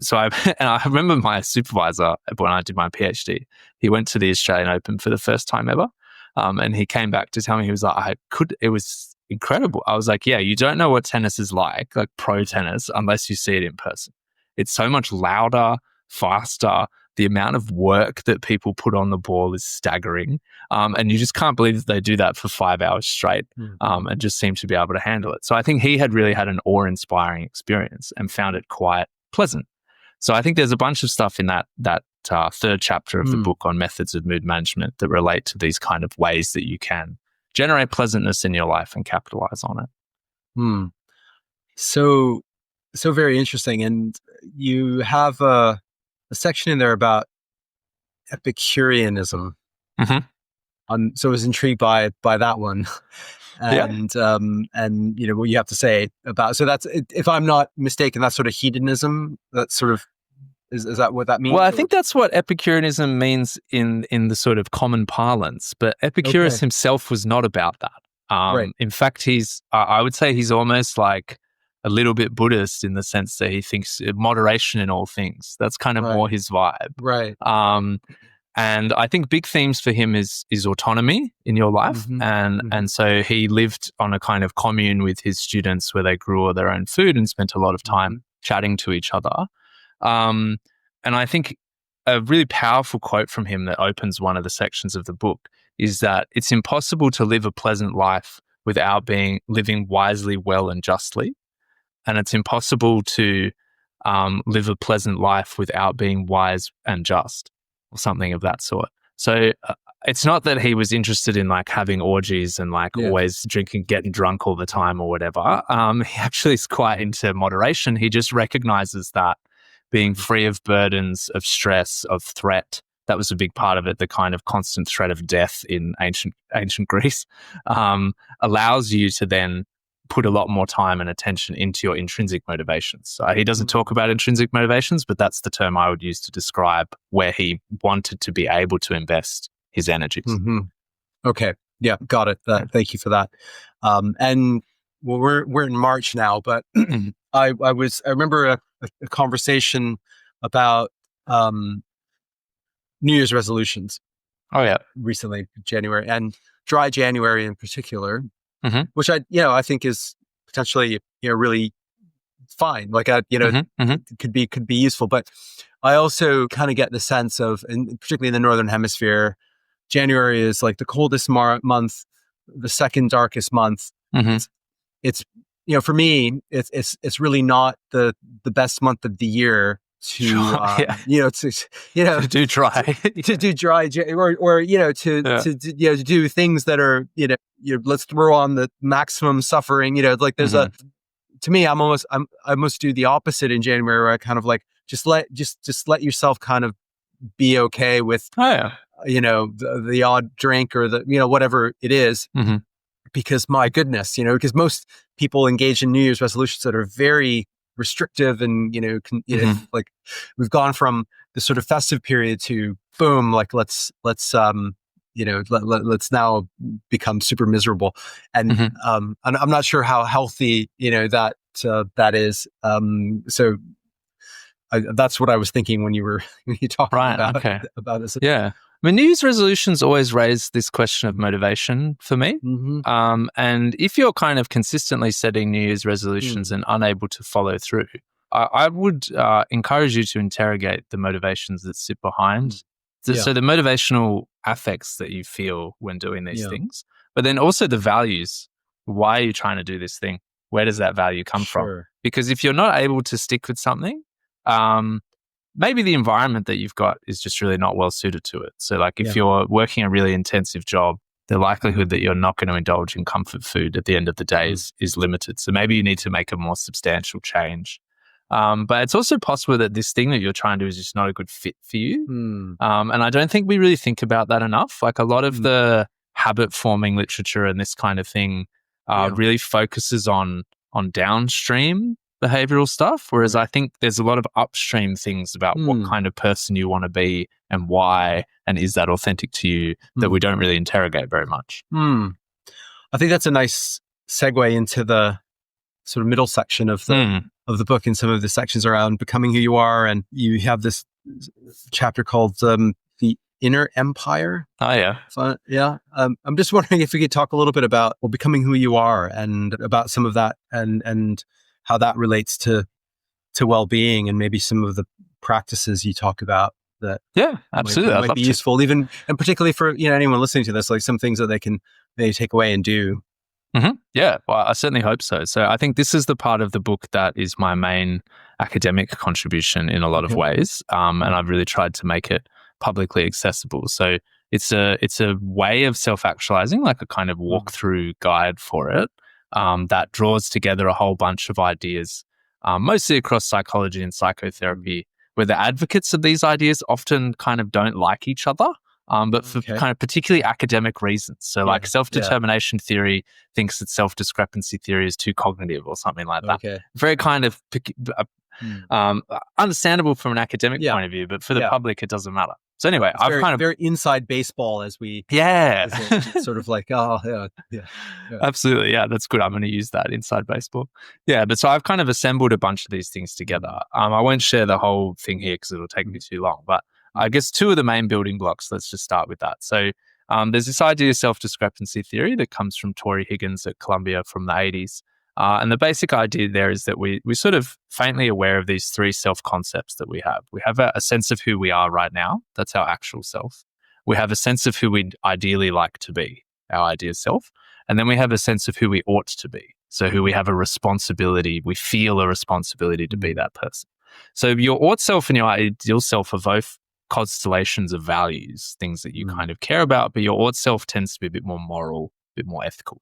I remember my supervisor when I did my PhD, he went to the Australian Open for the first time ever. And he came back to tell me, he was like, it was incredible. I was like, yeah, you don't know what tennis is like pro tennis, unless you see it in person. It's so much louder, faster, the amount of work that people put on the ball is staggering. And you just can't believe that they do that for 5 hours straight and just seem to be able to handle it. So I think he had really had an awe-inspiring experience and found it quite pleasant. So I think there's a bunch of stuff in that third chapter of the book on methods of mood management that relate to these kind of ways that you can generate pleasantness in your life and capitalize on it. So very interesting. And you have a section in there about Epicureanism. So I was intrigued by that one. And you know what you have to say about, so that's, if I'm not mistaken, that's sort of hedonism. That's sort of, is that what that means? Well, I think that's what Epicureanism means in the sort of common parlance, but Epicurus himself was not about that. In fact, I would say he's almost like a little bit Buddhist in the sense that he thinks moderation in all things. That's kind of more his vibe. And I think big themes for him is autonomy in your life. And so he lived on a kind of commune with his students where they grew all their own food and spent a lot of time chatting to each other. And I think a really powerful quote from him that opens one of the sections of the book is that it's impossible to live a pleasant life without living wisely, well, and justly. And it's impossible to live a pleasant life without being wise and just, or something of that sort. So it's not that he was interested in like having orgies and like always drinking, getting drunk all the time or whatever. He actually is quite into moderation. He just recognizes that being free of burdens, of stress, of threat, that was a big part of it. The kind of constant threat of death in ancient Greece allows you to then put a lot more time and attention into your intrinsic motivations. He doesn't talk about intrinsic motivations, but that's the term I would use to describe where he wanted to be able to invest his energies. Okay. Yeah, got it. Thank you for that. And well, we're in March now, but I remember a conversation about New Year's resolutions. Recently, January, and dry January in particular. Which I think is potentially, really fine. Like, could be useful. But I also kind of get the sense of, and particularly in the Northern Hemisphere, January is like the coldest month, the second darkest month. It's for me, it's really not the best month of the year to to do dry to do dry or to do things that are let's throw on the maximum suffering, like there's to me I almost do the opposite in January, where I kind of like just let yourself kind of be okay with the odd drink or the whatever it is, because my goodness, because most people engage in New Year's resolutions that are very restrictive and like we've gone from the sort of festive period to boom, like let's now become super miserable, and I'm not sure how healthy that is. So that's what I was thinking when you talked about this. I mean, New Year's resolutions always raise this question of motivation for me. And if you're kind of consistently setting New Year's resolutions and unable to follow through, I would encourage you to interrogate the motivations that sit behind. So the motivational affects that you feel when doing these things, but then also the values. Why are you trying to do this thing? Where does that value come from? Because if you're not able to stick with something, maybe the environment that you've got is just really not well suited to it. So like if you're working a really intensive job, the likelihood that you're not going to indulge in comfort food at the end of the day is limited. So maybe you need to make a more substantial change. But it's also possible that this thing that you're trying to do is just not a good fit for you. And I don't think we really think about that enough. Like a lot of the habit forming literature and this kind of thing really focuses on downstream behavioral stuff, whereas I think there's a lot of upstream things about what kind of person you want to be and why, and is that authentic to you, that we don't really interrogate very much. I think that's a nice segue into the sort of middle section of the book, and some of the sections around becoming who you are, and you have this chapter called the Inner Empire. So, I'm just wondering if we could talk a little bit about becoming who you are, and about some of that, and how that relates to well-being, and maybe some of the practices you talk about that absolutely. might be useful, even, and particularly for, anyone listening to this, like some things that they take away and do. Mm-hmm. Yeah, well, I certainly hope so. So I think this is the part of the book that is my main academic contribution in a lot of ways, and I've really tried to make it publicly accessible. So it's a way of self-actualizing, like a kind of walkthrough guide for it, that draws together a whole bunch of ideas, mostly across psychology and psychotherapy, where the advocates of these ideas often kind of don't like each other. But for kind of particularly academic reasons. So like self-determination theory thinks that self-discrepancy theory is too cognitive or something like that. Very kind of understandable from an academic point of view, but for the public, it doesn't matter. So anyway, I've very inside baseball as we... It's sort of like, Absolutely. Yeah, that's good. I'm going to use that, inside baseball. Yeah, but so I've kind of assembled a bunch of these things together. I won't share the whole thing here because it'll take me too long, but I guess two of the main building blocks, let's just start with that. So there's this idea of self-discrepancy theory that comes from Tori Higgins at Columbia from the 80s. And the basic idea there is that we're sort of faintly aware of these three self-concepts that we have. We have a sense of who we are right now. That's our actual self. We have a sense of who we'd ideally like to be, our ideal self. And then we have a sense of who we ought to be. So who we have a responsibility, we feel a responsibility to be that person. So your ought self and your ideal self are both constellations of values, things that you kind of care about, but your ought self tends to be a bit more moral, a bit more ethical.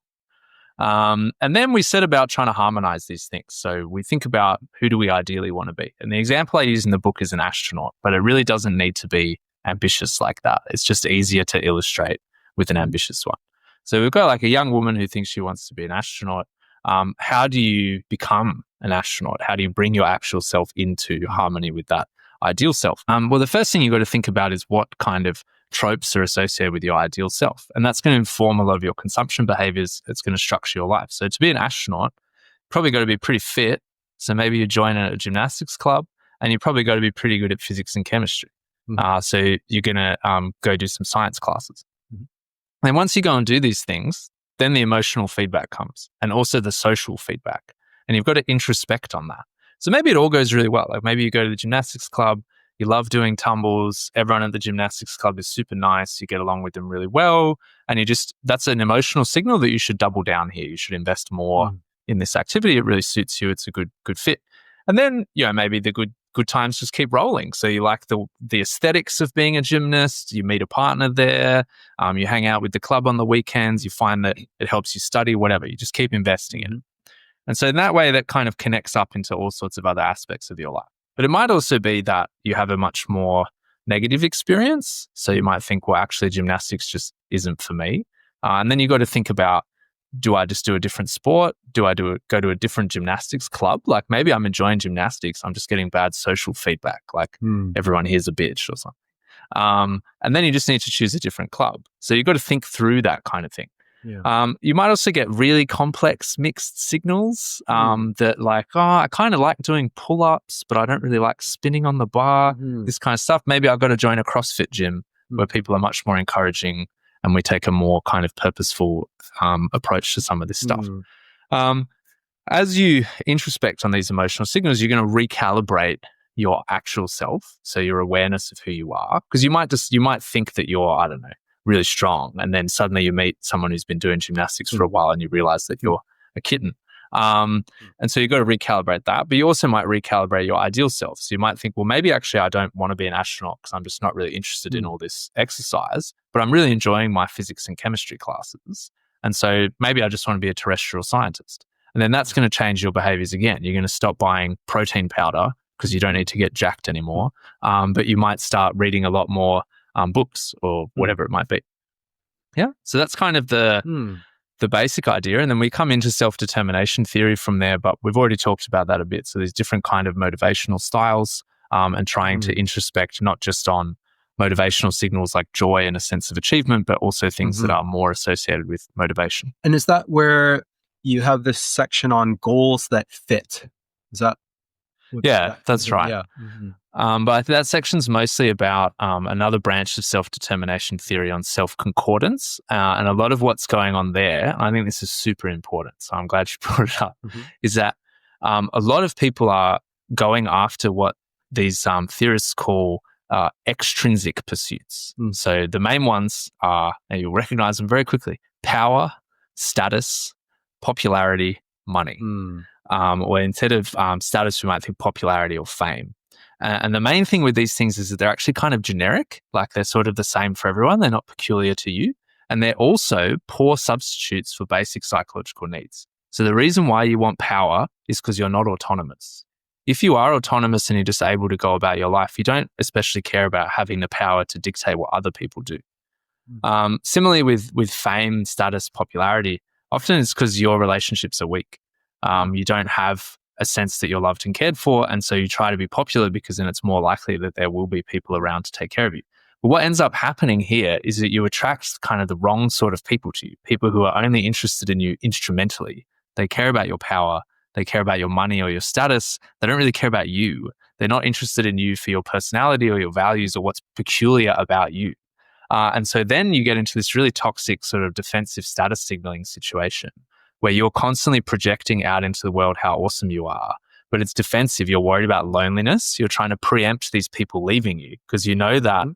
And then we set about trying to harmonize these things. So we think about who do we ideally want to be. And the example I use in the book is an astronaut, but it really doesn't need to be ambitious like that. It's just easier to illustrate with an ambitious one. So we've got like a young woman who thinks she wants to be an astronaut. How do you become an astronaut? How do you bring your actual self into harmony with that ideal self? Well, the first thing you've got to think about is what kind of tropes are associated with your ideal self. And that's going to inform a lot of your consumption behaviors. It's going to structure your life. So to be an astronaut, you've probably got to be pretty fit. So maybe you join a gymnastics club, and you've probably got to be pretty good at physics and chemistry. So you're going to go do some science classes. And once you go and do these things, then the emotional feedback comes, and also the social feedback. And you've got to introspect on that. So maybe it all goes really well. Like maybe you go to the gymnastics club, you love doing tumbles, everyone at the gymnastics club is super nice, you get along with them really well, and that's an emotional signal that you should double down here. You should invest more in this activity. It really suits you. It's a good fit. And then, maybe the good times just keep rolling. So you like the aesthetics of being a gymnast, you meet a partner there, you hang out with the club on the weekends, you find that it helps you study, whatever. You just keep investing in it. And so in that way, that kind of connects up into all sorts of other aspects of your life. But it might also be that you have a much more negative experience. So you might think, well, actually, gymnastics just isn't for me. And then you got to think about, do I just do a different sport? Do I go to a different gymnastics club? Like maybe I'm enjoying gymnastics, I'm just getting bad social feedback, like everyone here's a bitch or something. And then you just need to choose a different club. So you've got to think through that kind of thing. You might also get really complex mixed signals that like, I kind of like doing pull-ups, but I don't really like spinning on the bar, this kind of stuff. Maybe I've got to join a CrossFit gym where people are much more encouraging and we take a more kind of purposeful approach to some of this stuff. As you introspect on these emotional signals, you're going to recalibrate your actual self, so your awareness of who you are, because you might think that you're, I don't know, really strong, and then suddenly you meet someone who's been doing gymnastics for a while and you realize that you're a kitten. And so you've got to recalibrate that, but you also might recalibrate your ideal self. So you might think, well, maybe actually I don't want to be an astronaut because I'm just not really interested in all this exercise, but I'm really enjoying my physics and chemistry classes. And so maybe I just want to be a terrestrial scientist. And then that's going to change your behaviors again. You're going to stop buying protein powder because you don't need to get jacked anymore. But you might start reading a lot more books or whatever it might be. Yeah. So that's kind of the basic idea. And then we come into self-determination theory from there, but we've already talked about that a bit. So there's different kind of motivational styles and trying to introspect not just on motivational signals like joy and a sense of achievement, but also things that are more associated with motivation. And is that where you have this section on goals that fit? Is that? That's right. Yeah. But that section's mostly about another branch of self-determination theory on self-concordance. And a lot of what's going on there, I think this is super important, so I'm glad you brought it up, is that a lot of people are going after what these theorists call extrinsic pursuits. So the main ones are, and you'll recognize them very quickly: power, status, popularity, money. Or instead of status, we might think popularity or fame. And the main thing with these things is that they're actually kind of generic, like they're sort of the same for everyone. They're not peculiar to you. And they're also poor substitutes for basic psychological needs. So the reason why you want power is because you're not autonomous. If you are autonomous and you're just able to go about your life, you don't especially care about having the power to dictate what other people do. Similarly with fame, status, popularity, often it's because your relationships are weak. You don't have a sense that you're loved and cared for, and so you try to be popular because then it's more likely that there will be people around to take care of you. But what ends up happening here is that you attract kind of the wrong sort of people to you, people who are only interested in you instrumentally. They care about your power, they care about your money or your status. They don't really care about you. They're not interested in you for your personality or your values or what's peculiar about you. And so then you get into this really toxic sort of defensive status signaling situation where you're constantly projecting out into the world how awesome you are, but it's defensive. You're worried about loneliness. You're trying to preempt these people leaving you because you know that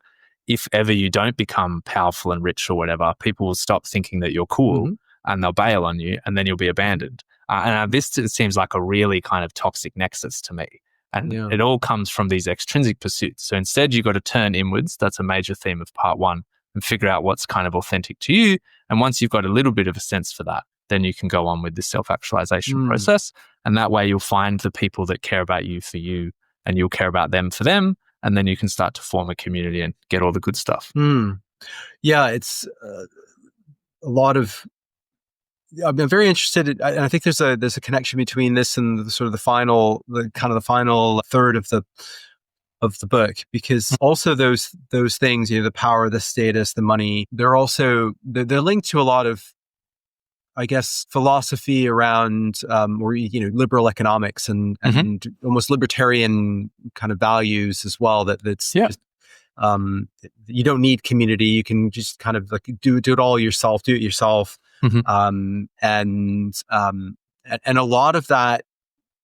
if ever you don't become powerful and rich or whatever, people will stop thinking that you're cool and they'll bail on you and then you'll be abandoned. And this seems like a really kind of toxic nexus to me. And it all comes from these extrinsic pursuits. So instead, you've got to turn inwards. That's a major theme of part one, and figure out what's kind of authentic to you. And once you've got a little bit of a sense for that, then you can go on with the self-actualization process. And that way you'll find the people that care about you for you, and you'll care about them for them. And then you can start to form a community and get all the good stuff. Yeah, it's a lot of... I'm very interested in, and I think there's a connection between this and the sort of the final third of the book, because also those things, the power, the status, the money, they're linked to a lot of, I guess, philosophy around or liberal economics and almost libertarian kind of values as well. That's just, you don't need community. You can just kind of like do it all yourself. Do it yourself. And a lot of that,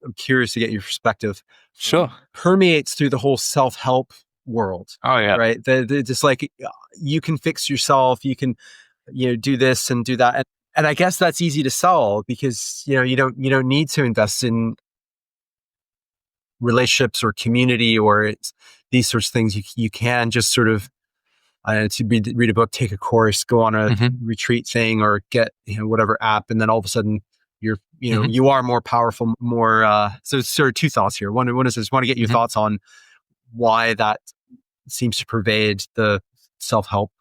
I'm curious to get your perspective. Sure. Permeates through the whole self-help world. Oh yeah. Right. Just like you can fix yourself, you can, do this and do that. And I guess that's easy to sell because, you don't need to invest in relationships or community or these sorts of things. You can just sort of, to read a book, take a course, go on a retreat thing, or get whatever app, and then all of a sudden you're you are more powerful, more. So it's sort of two thoughts here. One is I just want to get your thoughts on why that seems to pervade the self-help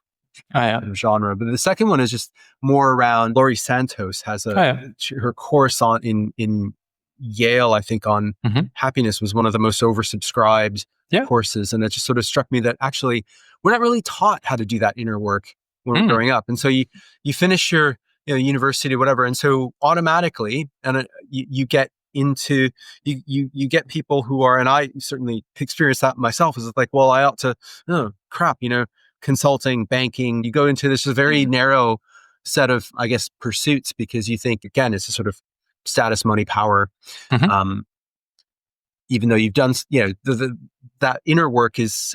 genre. But the second one is just more around. Laurie Santos has her course in Yale, I think, on happiness was one of the most oversubscribed courses, and it just sort of struck me that actually we're not really taught how to do that inner work when we're growing up. And so you finish your university or whatever, and so automatically, and you get into you get people who are, and I certainly experienced that myself, is like, well, I ought to, consulting, banking. You go into this very narrow set of, I guess, pursuits because you think, again, it's a sort of status, money, power. Even though you've done, that inner work is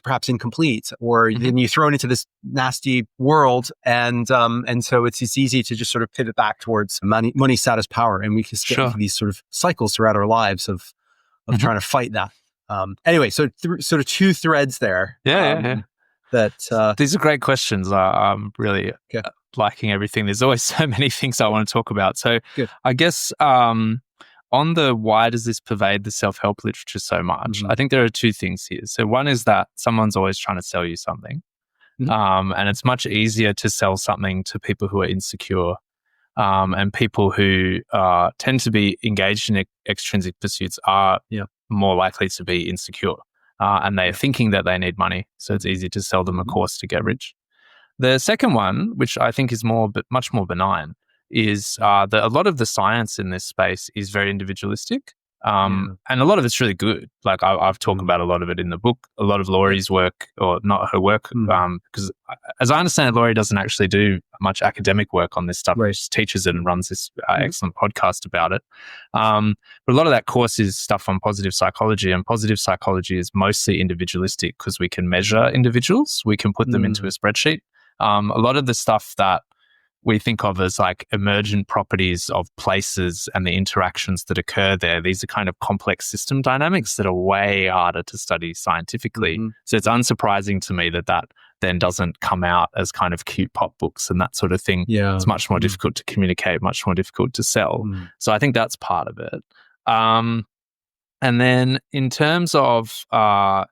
perhaps incomplete, or then you're thrown into this nasty world, and so it's easy to just sort of pivot back towards money, status, power, and we can get into these sort of cycles throughout our lives of trying to fight that. Anyway, so sort of two threads there. That these are great questions. I'm really liking everything. There's always so many things I want to talk about. So I guess on the why does this pervade the self-help literature so much? I think there are two things here. So one is that someone's always trying to sell you something. And it's much easier to sell something to people who are insecure and people who tend to be engaged in extrinsic pursuits are more likely to be insecure. And they're thinking that they need money. So it's easy to sell them a course to get rich. The second one, which I think is much more benign, is that a lot of the science in this space is very individualistic. And a lot of it's really good. Like I've talked about a lot of it in the book. A lot of Laurie's work, or not her work, because as I understand it, Laurie doesn't actually do much academic work on this stuff. Right. She teaches it and runs this excellent podcast about it. But a lot of that course is stuff on positive psychology, and positive psychology is mostly individualistic because we can measure individuals. We can put them into a spreadsheet. A lot of the stuff that we think of as like emergent properties of places and the interactions that occur there. These are kind of complex system dynamics that are way harder to study scientifically. So it's unsurprising to me that that then doesn't come out as kind of cute pop books and that sort of thing. Yeah. It's much more difficult to communicate, much more difficult to sell. So I think that's part of it. And then in terms of, why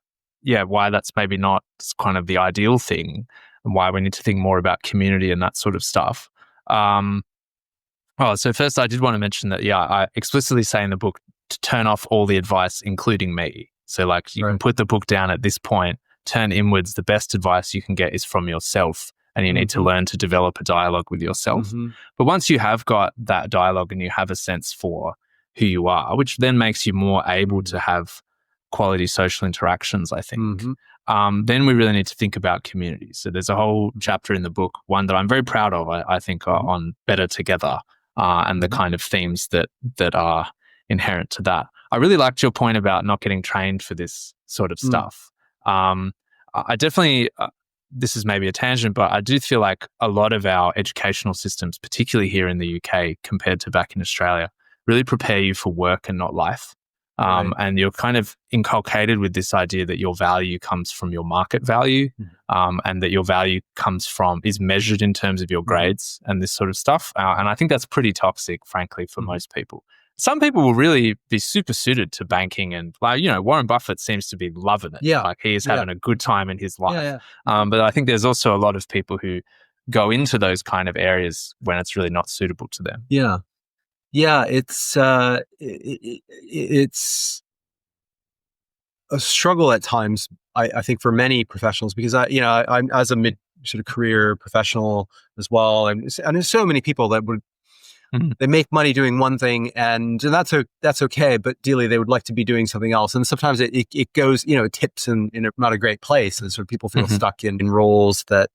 that's maybe not kind of the ideal thing, and why we need to think more about community and that sort of stuff. So first I did want to mention that, I explicitly say in the book to turn off all the advice, including me. So like you can put the book down at this point, turn inwards. The best advice you can get is from yourself, and you need to learn to develop a dialogue with yourself. But once you have got that dialogue and you have a sense for who you are, which then makes you more able to have quality social interactions, I think. Then we really need to think about community. So there's a whole chapter in the book, one that I'm very proud of, I think, on better together and the kind of themes that are inherent to that. I really liked your point about not getting trained for this sort of stuff. I definitely, this is maybe a tangent, but I do feel like a lot of our educational systems, particularly here in the UK compared to back in Australia, really prepare you for work and not life. And you're kind of inculcated with this idea that your value comes from your market value, and that your value is measured in terms of your grades and this sort of stuff. And I think that's pretty toxic, frankly, for most people. Some people will really be super suited to banking, and Warren Buffett seems to be loving it. Yeah. Like he is having a good time in his life. But I think there's also a lot of people who go into those kind of areas when it's really not suitable to them. Yeah, it's a struggle at times. I think for many professionals, because I'm as a mid sort of career professional as well, and there's so many people that would they make money doing one thing, and that's okay, but ideally they would like to be doing something else, and sometimes it goes it tips in a not a great place, and sort of people feel stuck in roles that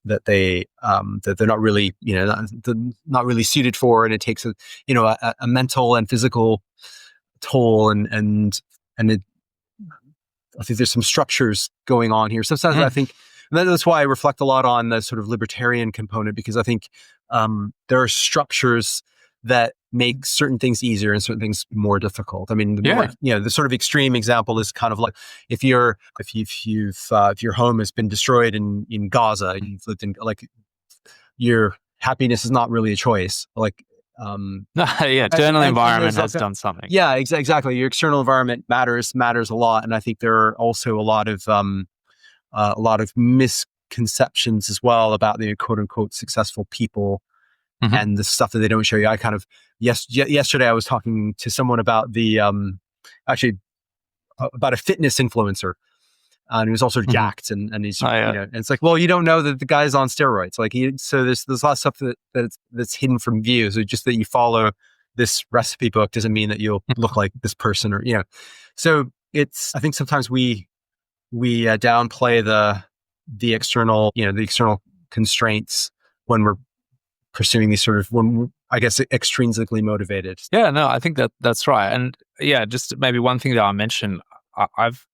that they're not really not really suited for, and it takes a mental and physical toll, and it, I think there's some structures going on here. Sometimes I think, and that's why I reflect a lot on the sort of libertarian component, because I think there are structures that make certain things easier and certain things more difficult. I mean, the sort of extreme example is kind of like if your home has been destroyed in Gaza, and you've lived in, like, your happiness is not really a choice. Like, external environment has done something. Yeah, exactly. Your external environment matters a lot, and I think there are also a lot of misconceptions as well about the quote unquote successful people. And the stuff that they don't show you. I kind of yesterday I was talking to someone about about a fitness influencer, and he was also jacked, and he's and it's like, well, you don't know that the guy's on steroids. Like so there's a lot of stuff that's hidden from view. So just that you follow this recipe book doesn't mean that you'll look like this person, or So I think sometimes we downplay the external constraints when we're pursuing these sort of, I guess, extrinsically motivated. Yeah, no, I think that's right. And just maybe one thing that I'll mention, I've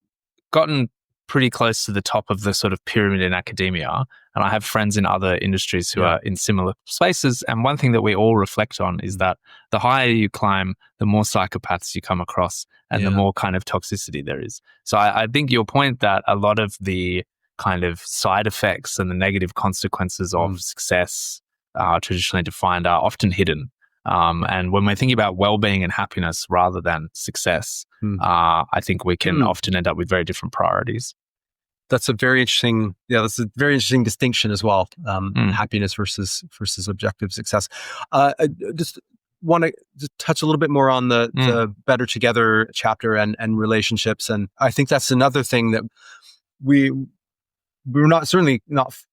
gotten pretty close to the top of the sort of pyramid in academia, and I have friends in other industries who are in similar spaces. And one thing that we all reflect on is that the higher you climb, the more psychopaths you come across, and the more kind of toxicity there is. So I think your point that a lot of the kind of side effects and the negative consequences of success traditionally defined are often hidden. And when we're thinking about well-being and happiness rather than success, I think we can often end up with very different priorities. That's a very interesting, distinction as well. Happiness versus objective success. I just want to touch a little bit more on the Better Together chapter and relationships. And I think that's another thing that we're not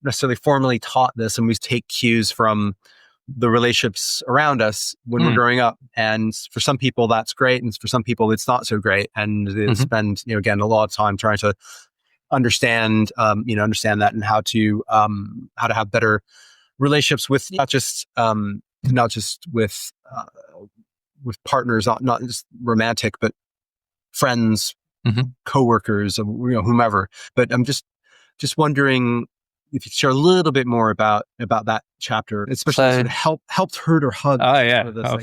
necessarily formally taught this, and we take cues from the relationships around us when we're growing up. And for some people that's great, and for some people it's not so great. And they spend, again, a lot of time trying to understand that, and how to have better relationships with not just with partners, not just romantic, but friends, coworkers, whomever. But I'm just wondering if you could share a little bit more about that chapter, especially sort of helped, hurt, or hugged. Oh yeah, I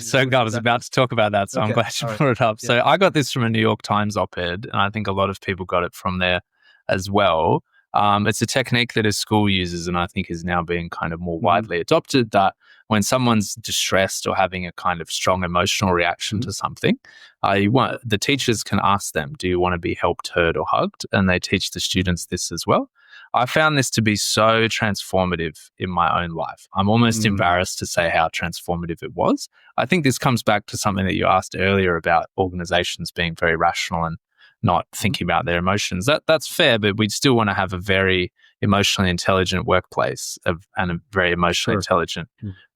was about to talk about that, so I'm glad you brought it up. Yeah. So I got this from a New York Times op-ed, and I think a lot of people got it from there as well. It's a technique that a school uses, and I think is now being kind of more widely adopted, that when someone's distressed or having a kind of strong emotional reaction to something, the teachers can ask them, do you want to be helped, heard, or hugged? And they teach the students this as well. I found this to be so transformative in my own life. I'm almost embarrassed to say how transformative it was. I think this comes back to something that you asked earlier about organizations being very rational and not thinking about their emotions. That's fair, but we still want to have a very emotionally intelligent workplace and a very emotionally intelligent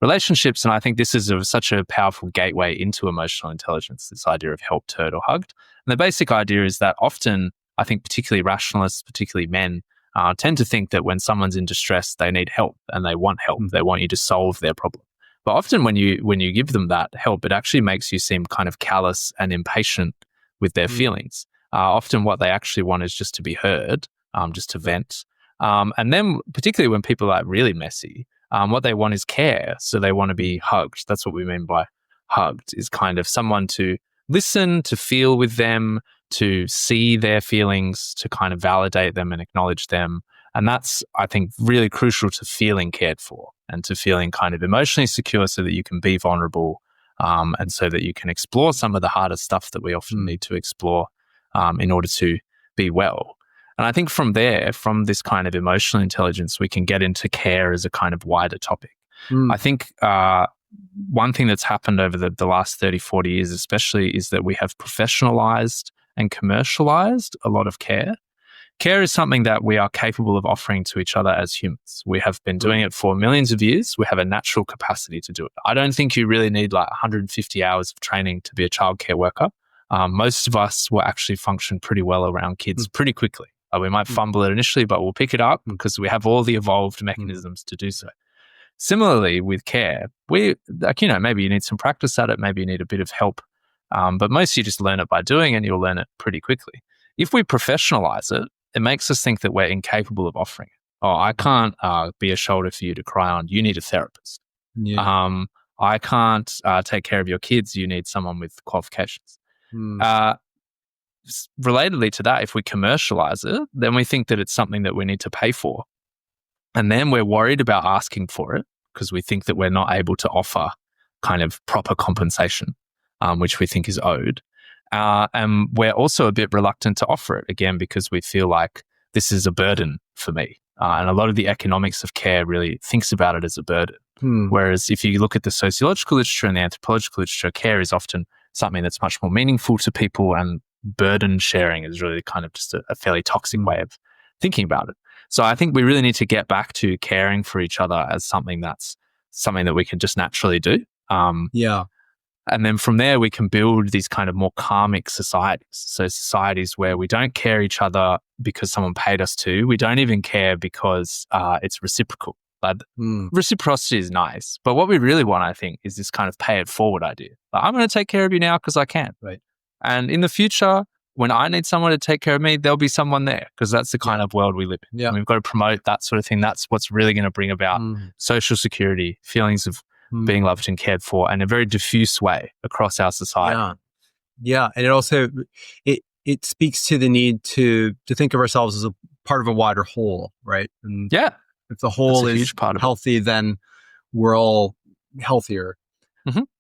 relationships. And I think this is such a powerful gateway into emotional intelligence, this idea of helped, heard, or hugged. And the basic idea is that often, I think particularly rationalists, particularly men, tend to think that when someone's in distress, they need help and they want help. They want you to solve their problem. But often when you give them that help, it actually makes you seem kind of callous and impatient with their feelings. Often what they actually want is just to be heard, just to vent. And then particularly when people are really messy, what they want is care. So they want to be hugged. That's what we mean by hugged, is kind of someone to listen, to feel with them, to see their feelings, to kind of validate them and acknowledge them. And that's, I think, really crucial to feeling cared for and to feeling kind of emotionally secure so that you can be vulnerable, and so that you can explore some of the harder stuff that we often need to explore in order to be well. And I think from there, from this kind of emotional intelligence, we can get into care as a kind of wider topic. I think one thing that's happened over the last 30, 40 years especially is that we have professionalized and commercialized a lot of care. Care is something that we are capable of offering to each other as humans. We have been doing it for millions of years. We have a natural capacity to do it. I don't think you really need like 150 hours of training to be a childcare worker. Most of us will actually function pretty well around kids pretty quickly. We might fumble it initially, but we'll pick it up because we have all the evolved mechanisms to do so. Similarly, with care, maybe you need some practice at it, maybe you need a bit of help, but most you just learn it by doing, and you'll learn it pretty quickly. If we professionalize it, it makes us think that we're incapable of offering it. Oh, I can't be a shoulder for you to cry on. You need a therapist. Yeah. I can't take care of your kids. You need someone with qualifications. Relatedly to that, if we commercialize it, then we think that it's something that we need to pay for. And then we're worried about asking for it because we think that we're not able to offer kind of proper compensation, which we think is owed. And we're also a bit reluctant to offer it, again, because we feel like this is a burden for me. And a lot of the economics of care really thinks about it as a burden. Whereas if you look at the sociological literature and the anthropological literature, care is often something that's much more meaningful to people, and burden sharing is really kind of just a fairly toxic way of thinking about it. So I think we really need to get back to caring for each other as something that we can just naturally do. And then from there, we can build these kind of more karmic societies. So societies where we don't care each other because someone paid us to. We don't even care because it's reciprocal. Reciprocity is nice. But what we really want, I think, is this kind of pay it forward idea. Like, I'm going to take care of you now because I can. Right. And in the future, when I need someone to take care of me, there'll be someone there, because that's the kind of world we live in. Yeah. And we've got to promote that sort of thing. That's what's really going to bring about social security, feelings of being loved and cared for, in a very diffuse way across our society. Yeah. And it also, it speaks to the need to think of ourselves as a part of a wider whole, right? And if the whole is healthy, then we're all healthier.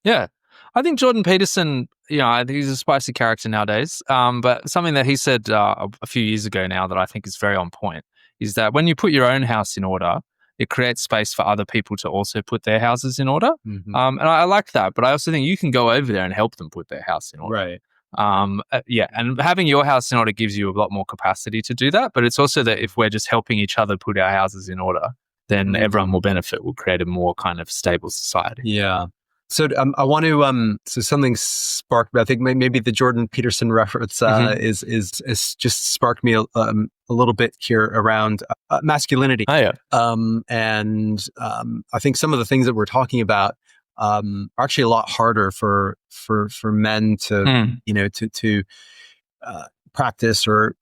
Yeah. I think Jordan Peterson, I think he's a spicy character nowadays, but something that he said a few years ago now that I think is very on point is that when you put your own house in order, it creates space for other people to also put their houses in order. And I like that, but I also think you can go over there and help them put their house in order. Right. And having your house in order gives you a lot more capacity to do that, but it's also that if we're just helping each other put our houses in order, then everyone will benefit. We'll create a more kind of stable society. Yeah. So I want to so something sparked. I think maybe the Jordan Peterson reference is just sparked me a little bit here around masculinity. Oh yeah. And I think some of the things that we're talking about are actually a lot harder for men to to practice or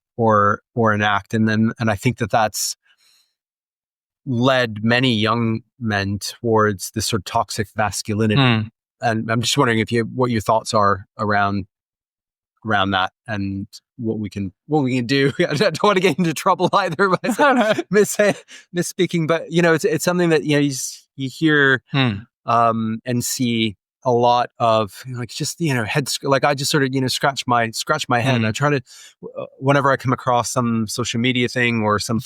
enact, and I think that's led many young men towards this sort of toxic masculinity. And I'm just wondering what your thoughts are around that and what we can do. I don't want to get into trouble either by misspeaking, but it's something that you hear and see a lot of, just head, like I just sort of scratch my head. And I try to, whenever I come across some social media thing or some.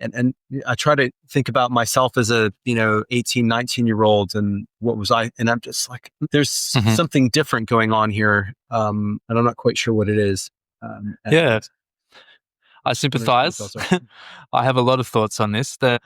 And I try to think about myself as a 18, 19-year-old and what was I, and I'm just like, there's something different going on here, and I'm not quite sure what it is. I sympathize. I have a lot of thoughts on this. The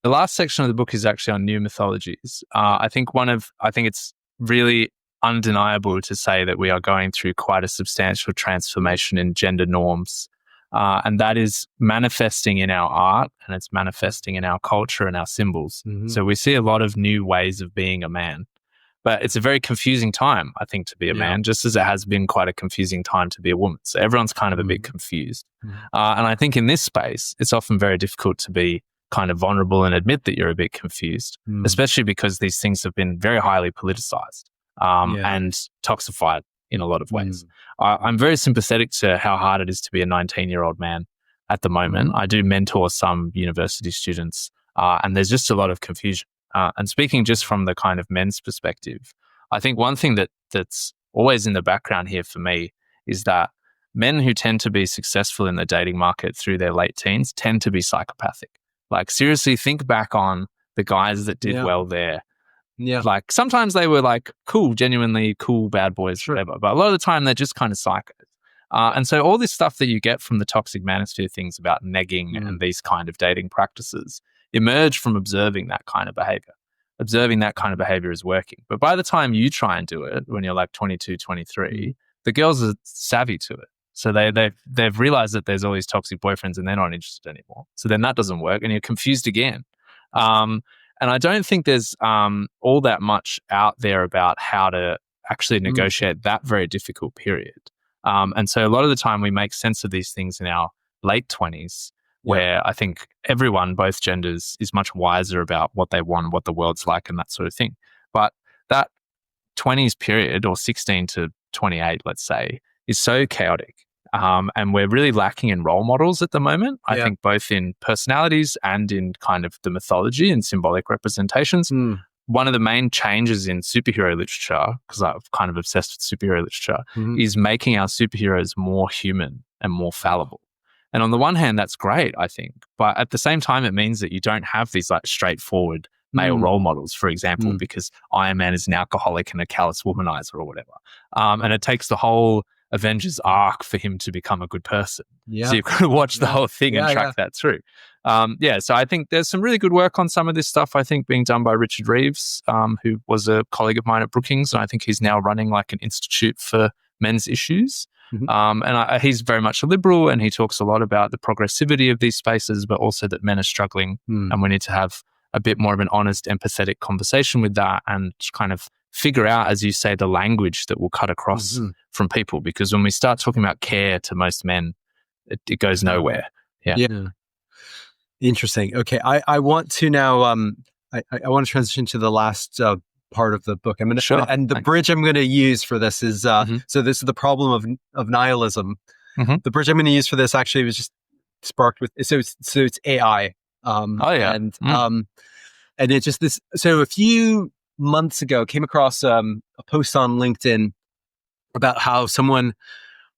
last section of the book is actually on new mythologies. I think it's really undeniable to say that we are going through quite a substantial transformation in gender norms. And that is manifesting in our art, and it's manifesting in our culture and our symbols. So we see a lot of new ways of being a man. But it's a very confusing time, I think, to be a man, just as it has been quite a confusing time to be a woman. So everyone's kind of a bit confused. And I think in this space, it's often very difficult to be kind of vulnerable and admit that you're a bit confused, especially because these things have been very highly politicized and toxified in a lot of ways. I'm very sympathetic to how hard it is to be a 19-year-old man at the moment. I do mentor some university students, and there's just a lot of confusion. And speaking just from the kind of men's perspective, I think one thing that's always in the background here for me is that men who tend to be successful in the dating market through their late teens tend to be psychopathic. Like, seriously, think back on the guys that did well there. Yeah. Like, sometimes they were like cool, genuinely cool bad boys, whatever. But a lot of the time they're just kind of psychos. And so all this stuff that you get from the toxic manosphere things about negging and these kind of dating practices emerge from observing that kind of behavior. Observing that kind of behavior is working. But by the time you try and do it, when you're like 22, 23, the girls are savvy to it. So they've realized that there's all these toxic boyfriends and they're not interested anymore. So then that doesn't work and you're confused again. And I don't think there's all that much out there about how to actually negotiate that very difficult period. And so a lot of the time we make sense of these things in our late 20s, where I think everyone, both genders, is much wiser about what they want, what the world's like and that sort of thing. But that 20s period, or 16 to 28, let's say, is so chaotic. And we're really lacking in role models at the moment, I think both in personalities and in kind of the mythology and symbolic representations. One of the main changes in superhero literature, because I'm kind of obsessed with superhero literature, is making our superheroes more human and more fallible. And on the one hand, that's great, I think. But at the same time, it means that you don't have these like straightforward male role models, for example, because Iron Man is an alcoholic and a callous womanizer or whatever. And it takes the whole Avengers arc for him to become a good person. So you've got to watch the whole thing and track that through. So I think there's some really good work on some of this stuff, I think, being done by Richard Reeves, who was a colleague of mine at Brookings, and I think he's now running like an institute for men's issues. He's very much a liberal, and he talks a lot about the progressivity of these spaces, but also that men are struggling and we need to have a bit more of an honest, empathetic conversation with that and kind of figure out, as you say, the language that will cut across from people. Because when we start talking about care to most men, it goes nowhere. Interesting. Okay. I want to now, I want to transition to the last part of the book. I'm going to, and the bridge I'm going to use for this is, so this is the problem of nihilism. The bridge I'm going to use for this actually was just sparked with, so it's AI. And it just this, so a few months ago came across a post on LinkedIn about how someone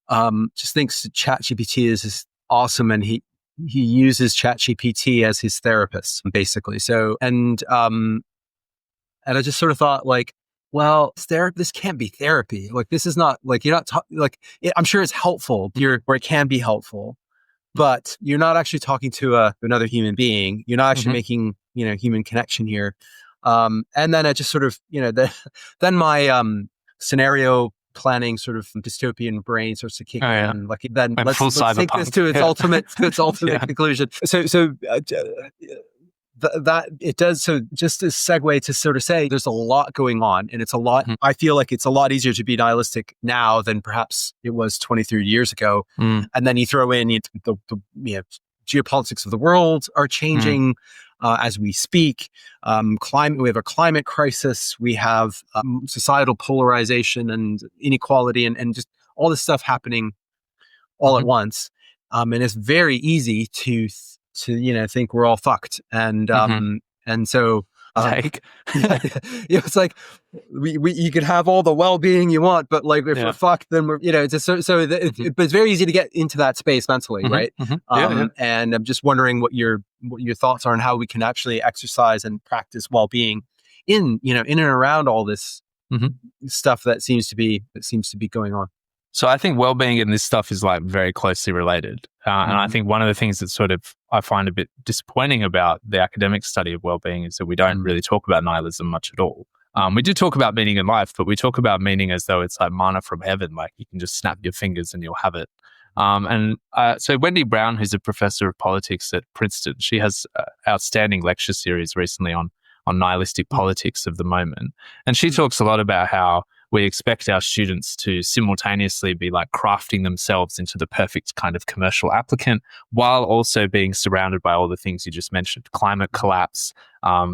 just thinks ChatGPT is awesome, and he uses ChatGPT as his therapist, basically. So, and I just sort of thought, like, well, this can't be therapy. Like, this is not, like, you're not I'm sure it's helpful, where it can be helpful, but you're not actually talking to another human being. You're not actually making, human connection here. And then I just sort of, then my scenario planning sort of dystopian brain starts to kick in. Like then let's take this to its ultimate conclusion. So that it does. So just a segue to sort of say there's a lot going on, and it's a lot. I feel like it's a lot easier to be nihilistic now than perhaps it was 20, 30 years ago. And then you throw in the geopolitics of the world are changing as we speak. Climate. We have a climate crisis. We have societal polarization and inequality, and just all this stuff happening all at once. And it's very easy to think we're all fucked. And so it's like you could have all the well-being you want, but like if we're fucked, then we're it's just but it's very easy to get into that space mentally, right? And I'm just wondering what your thoughts are on how we can actually exercise and practice well-being in and around all this stuff that seems to be going on. So I think well-being in this stuff is like very closely related. And I think one of the things that sort of I find a bit disappointing about the academic study of well-being is that we don't really talk about nihilism much at all. We do talk about meaning in life, but we talk about meaning as though it's like manna from heaven, like you can just snap your fingers and you'll have it. So Wendy Brown, who's a professor of politics at Princeton, she has an outstanding lecture series recently on nihilistic politics of the moment. And she talks a lot about how we expect our students to simultaneously be like crafting themselves into the perfect kind of commercial applicant while also being surrounded by all the things you just mentioned, climate collapse,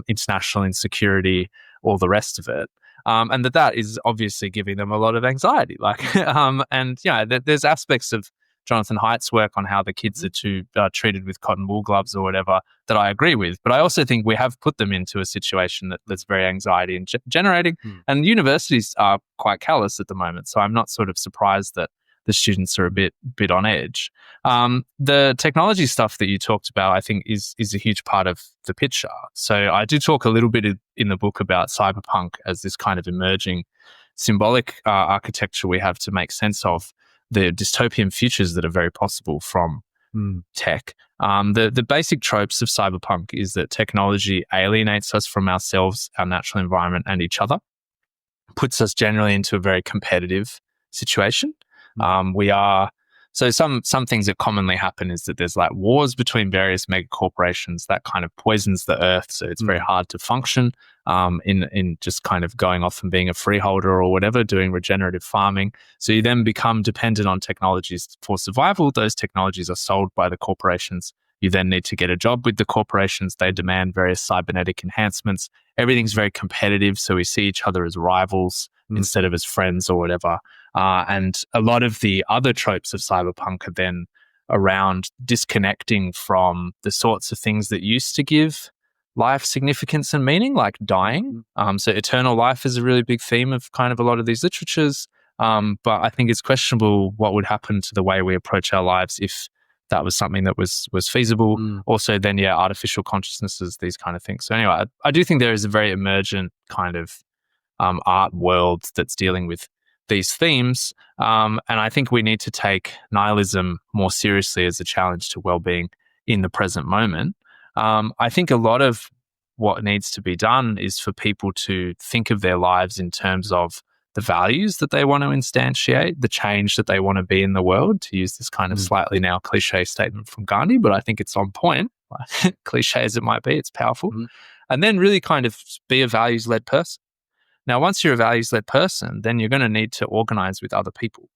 international insecurity, all the rest of it. And that is obviously giving them a lot of anxiety. There's aspects of Jonathan Haidt's work on how the kids are treated with cotton wool gloves or whatever that I agree with. But I also think we have put them into a situation that's very anxiety and generating. And universities are quite callous at the moment. So I'm not sort of surprised that the students are a bit on edge. The technology stuff that you talked about, I think, is a huge part of the picture. So I do talk a little bit in the book about cyberpunk as this kind of emerging symbolic architecture we have to make sense of the dystopian futures that are very possible from tech. The basic tropes of cyberpunk is that technology alienates us from ourselves, our natural environment, and each other, puts us generally into a very competitive situation. So some things that commonly happen is that there's like wars between various mega corporations that kind of poisons the earth. So it's very hard to function in just kind of going off and being a freeholder or whatever, doing regenerative farming. So you then become dependent on technologies for survival. Those technologies are sold by the corporations. You then need to get a job with the corporations. They demand various cybernetic enhancements. Everything's very competitive. So we see each other as rivals instead of as friends or whatever. And a lot of the other tropes of cyberpunk are then around disconnecting from the sorts of things that used to give life significance and meaning, like dying. So eternal life is a really big theme of kind of a lot of these literatures. But I think it's questionable what would happen to the way we approach our lives if that was something that was feasible. Also then, artificial consciousnesses, these kind of things. So anyway, I do think there is a very emergent kind of art world that's dealing with these themes. And I think we need to take nihilism more seriously as a challenge to well-being in the present moment. I think a lot of what needs to be done is for people to think of their lives in terms of the values that they want to instantiate, the change that they want to be in the world, to use this kind of slightly now cliche statement from Gandhi, but I think it's on point. Cliche as it might be, it's powerful. And then really kind of be a values-led person. Now, once you're a values-led person, then you're going to need to organize with other people.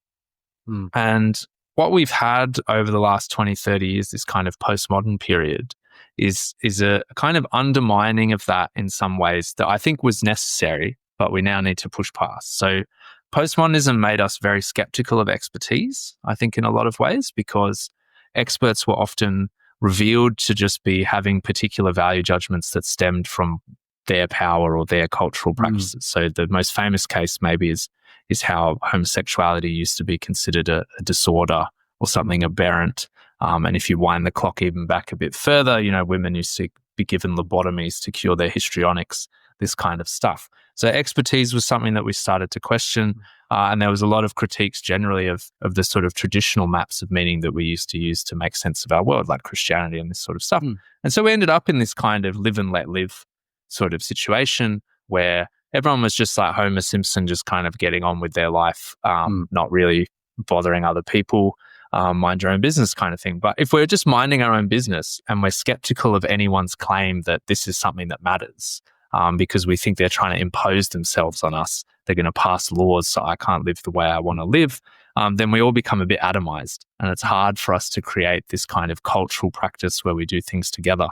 And what we've had over the last 20, 30 years, this kind of postmodern period, is a kind of undermining of that in some ways that I think was necessary, but we now need to push past. So postmodernism made us very skeptical of expertise, I think, in a lot of ways, because experts were often revealed to just be having particular value judgments that stemmed from their power or their cultural practices. So the most famous case maybe is how homosexuality used to be considered a disorder or something aberrant. And if you wind the clock even back a bit further, women used to be given lobotomies to cure their histrionics, this kind of stuff. So expertise was something that we started to question. And there was a lot of critiques generally of the sort of traditional maps of meaning that we used to use to make sense of our world, like Christianity and this sort of stuff. And so we ended up in this kind of live and let live sort of situation where everyone was just like Homer Simpson, just kind of getting on with their life, not really bothering other people, mind your own business kind of thing. But if we're just minding our own business and we're skeptical of anyone's claim that this is something that matters, because we think they're trying to impose themselves on us, they're going to pass laws so I can't live the way I want to live, then we all become a bit atomized. And it's hard for us to create this kind of cultural practice where we do things together.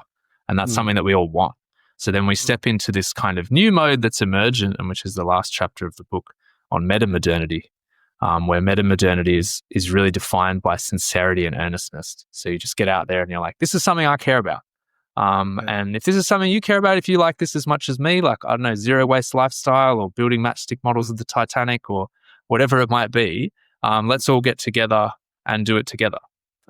And that's something that we all want. So then we step into this kind of new mode that's emergent, and which is the last chapter of the book on meta-modernity, where meta-modernity is really defined by sincerity and earnestness. So you just get out there and you're like, this is something I care about. And if this is something you care about, if you like this as much as me, like, I don't know, zero waste lifestyle or building matchstick models of the Titanic or whatever it might be, let's all get together and do it together.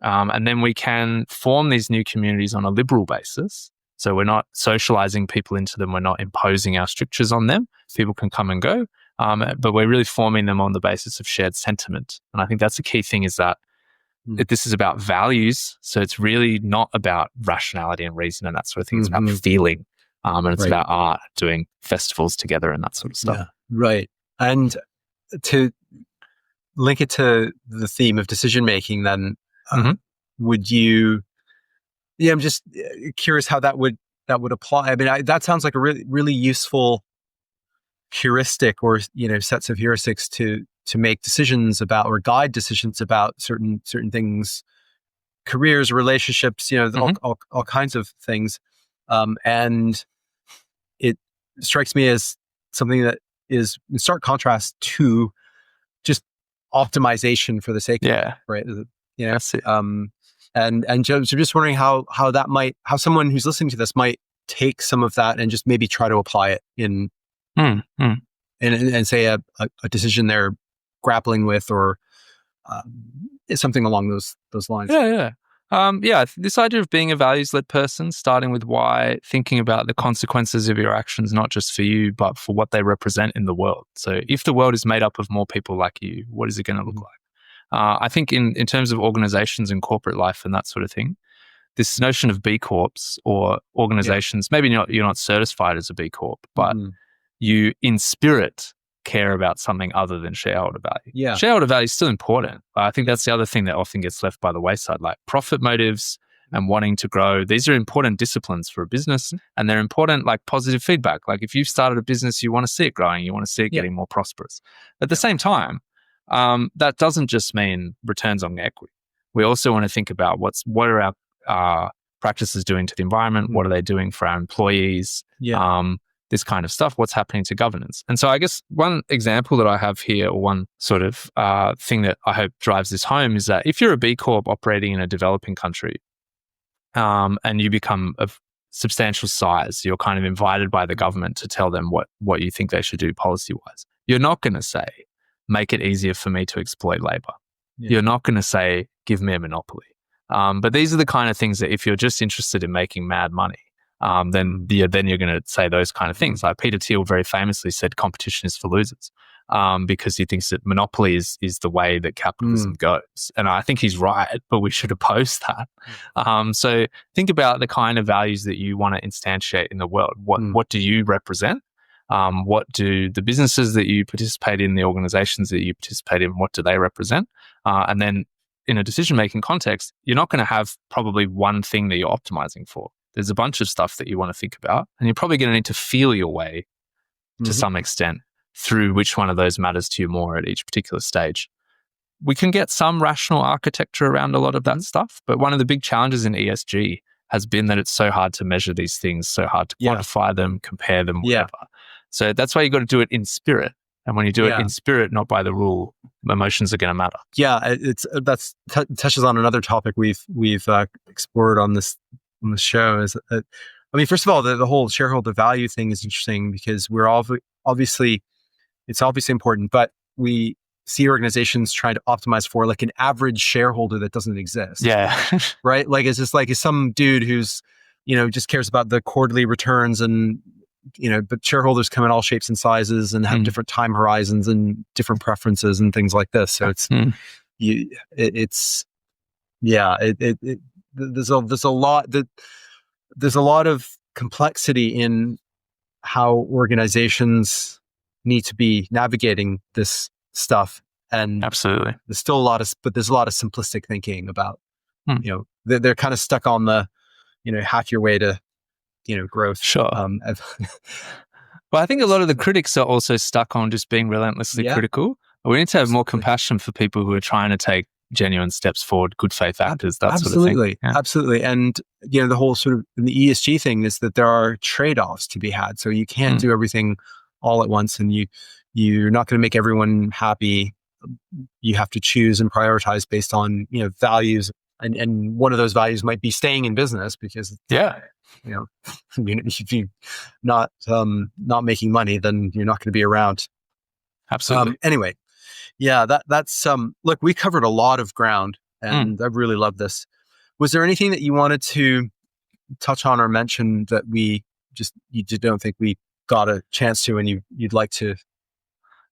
And then we can form these new communities on a liberal basis. So we're not socializing people into them. We're not imposing our strictures on them. People can come and go. But we're really forming them on the basis of shared sentiment. And I think that's the key thing, is that this is about values. So it's really not about rationality and reason and that sort of thing. It's about feeling. And it's about art, doing festivals together and that sort of stuff. Yeah, right. And to link it to the theme of decision-making then, would you... Yeah, I'm just curious how that would apply. I mean, that sounds like a really, really useful heuristic, or sets of heuristics to make decisions about, or guide decisions about certain things, careers, relationships, all kinds of things. And it strikes me as something that is in stark contrast to just optimization for the sake of it, right? That's it. And so just wondering how someone who's listening to this might take some of that and just maybe try to apply it in say a decision they're grappling with, or something along those lines. This idea of being a values-led person, starting with why, thinking about the consequences of your actions, not just for you, but for what they represent in the world. So if the world is made up of more people like you, what is it going to look like? I think in terms of organizations and corporate life and that sort of thing, this notion of B Corps or organizations, maybe you're not certified as a B Corp, but you in spirit care about something other than shareholder value. Yeah. Shareholder value is still important. I think that's the other thing that often gets left by the wayside, like profit motives and wanting to grow. These are important disciplines for a business, and they're important, like positive feedback. Like if you've started a business, you want to see it growing, you want to see it getting more prosperous. At the same time, that doesn't just mean returns on equity. We also want to think about what are our practices doing to the environment? What are they doing for our employees? This kind of stuff. What's happening to governance? And so I guess one example that I have here, or one sort of thing that I hope drives this home, is that if you're a B Corp operating in a developing country, and you become of substantial size, you're kind of invited by the government to tell them what you think they should do policy-wise. You're not going to say, make it easier for me to exploit labor. You're not going to say, give me a monopoly. But these are the kind of things that if you're just interested in making mad money, then you're going to say those kind of things. Like Peter Thiel very famously said, competition is for losers, because he thinks that monopoly is the way that capitalism goes. And I think he's right, but we should oppose that. So think about the kind of values that you want to instantiate in the world. What do you represent? What do the businesses that you participate in, the organizations that you participate in, what do they represent? And then in a decision-making context, you're not going to have probably one thing that you're optimizing for. There's a bunch of stuff that you want to think about, and you're probably going to need to feel your way to some extent through which one of those matters to you more at each particular stage. We can get some rational architecture around a lot of that stuff, but one of the big challenges in ESG has been that it's so hard to measure these things, so hard to quantify them, compare them, whatever. So that's why you got to do it in spirit. And when you do it in spirit, not by the rule, emotions are going to matter. Yeah, that's touches on another topic we've explored on this show. Is I mean, first of all, the whole shareholder value thing is interesting because we're all obviously important, but we see organizations trying to optimize for like an average shareholder that doesn't exist. Yeah, right. Like it's just like some dude who's just cares about the quarterly returns and but shareholders come in all shapes and sizes and have different time horizons and different preferences and things like this. So there's a lot of complexity in how organizations need to be navigating this stuff. And absolutely, there's a lot of simplistic thinking about, they're kind of stuck on the, hack your way to, growth. Sure. Well, I think a lot of the critics are also stuck on just being relentlessly critical. We need to have more compassion for people who are trying to take genuine steps forward, good faith actors, that sort of thing. Yeah. Absolutely. And, the whole sort of the ESG thing is that there are trade-offs to be had. So you can't do everything all at once, and you're not going to make everyone happy. You have to choose and prioritize based on, values. And one of those values might be staying in business because, if you're not making money, then you're not going to be around. Absolutely. Anyway, that's look, we covered a lot of ground, and I really love this. Was there anything that you wanted to touch on or mention that you just don't think we got a chance to, and you'd like to?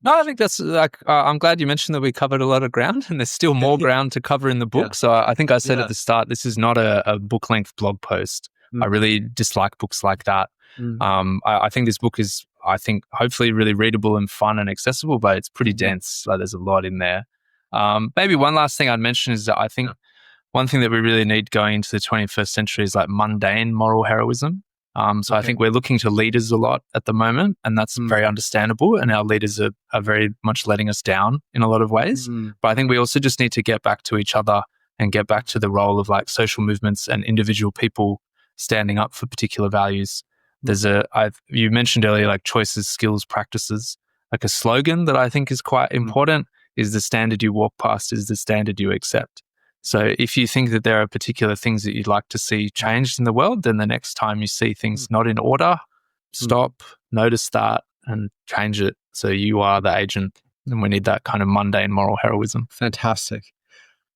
No, I think that's I'm glad you mentioned that we covered a lot of ground, and there's still more ground to cover in the book. Yeah. So I think I said at the start, this is not a book-length blog post. I really dislike books like that. I think this book is, hopefully really readable and fun and accessible, but it's pretty dense. Like, there's a lot in there. Maybe one last thing I'd mention is that I think one thing that we really need going into the 21st century is like mundane moral heroism. I think we're looking to leaders a lot at the moment, and that's very understandable. And our leaders are very much letting us down in a lot of ways. But I think we also just need to get back to each other and get back to the role of like social movements and individual people standing up for particular values. There's you mentioned earlier, like choices, skills, practices. Like a slogan that I think is quite important is the standard you walk past is the standard you accept. So if you think that there are particular things that you'd like to see changed in the world, then the next time you see things not in order, stop, notice that, and change it. So you are the agent, and we need that kind of mundane moral heroism. Fantastic.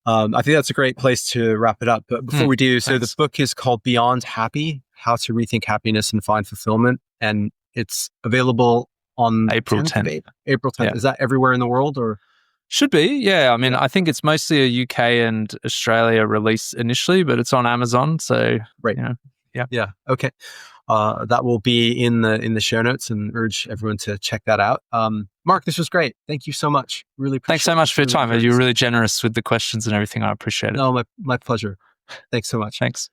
I think that's a great place to wrap it up. But before we do, so the book is called Beyond Happy, How to Rethink Happiness and Find Fulfillment. And it's available on April 10th. April 10th. Yeah. Is that everywhere in the world, or? Should be, yeah. I mean, I think it's mostly a UK and Australia release initially, but it's on Amazon. So, right. Yeah. Okay. That will be in the show notes, and urge everyone to check that out. Mark, this was great. Thank you so much. Really appreciate it. Thanks so much for your time. You were really generous with the questions and everything. I appreciate it. No, my pleasure. Thanks so much. Thanks.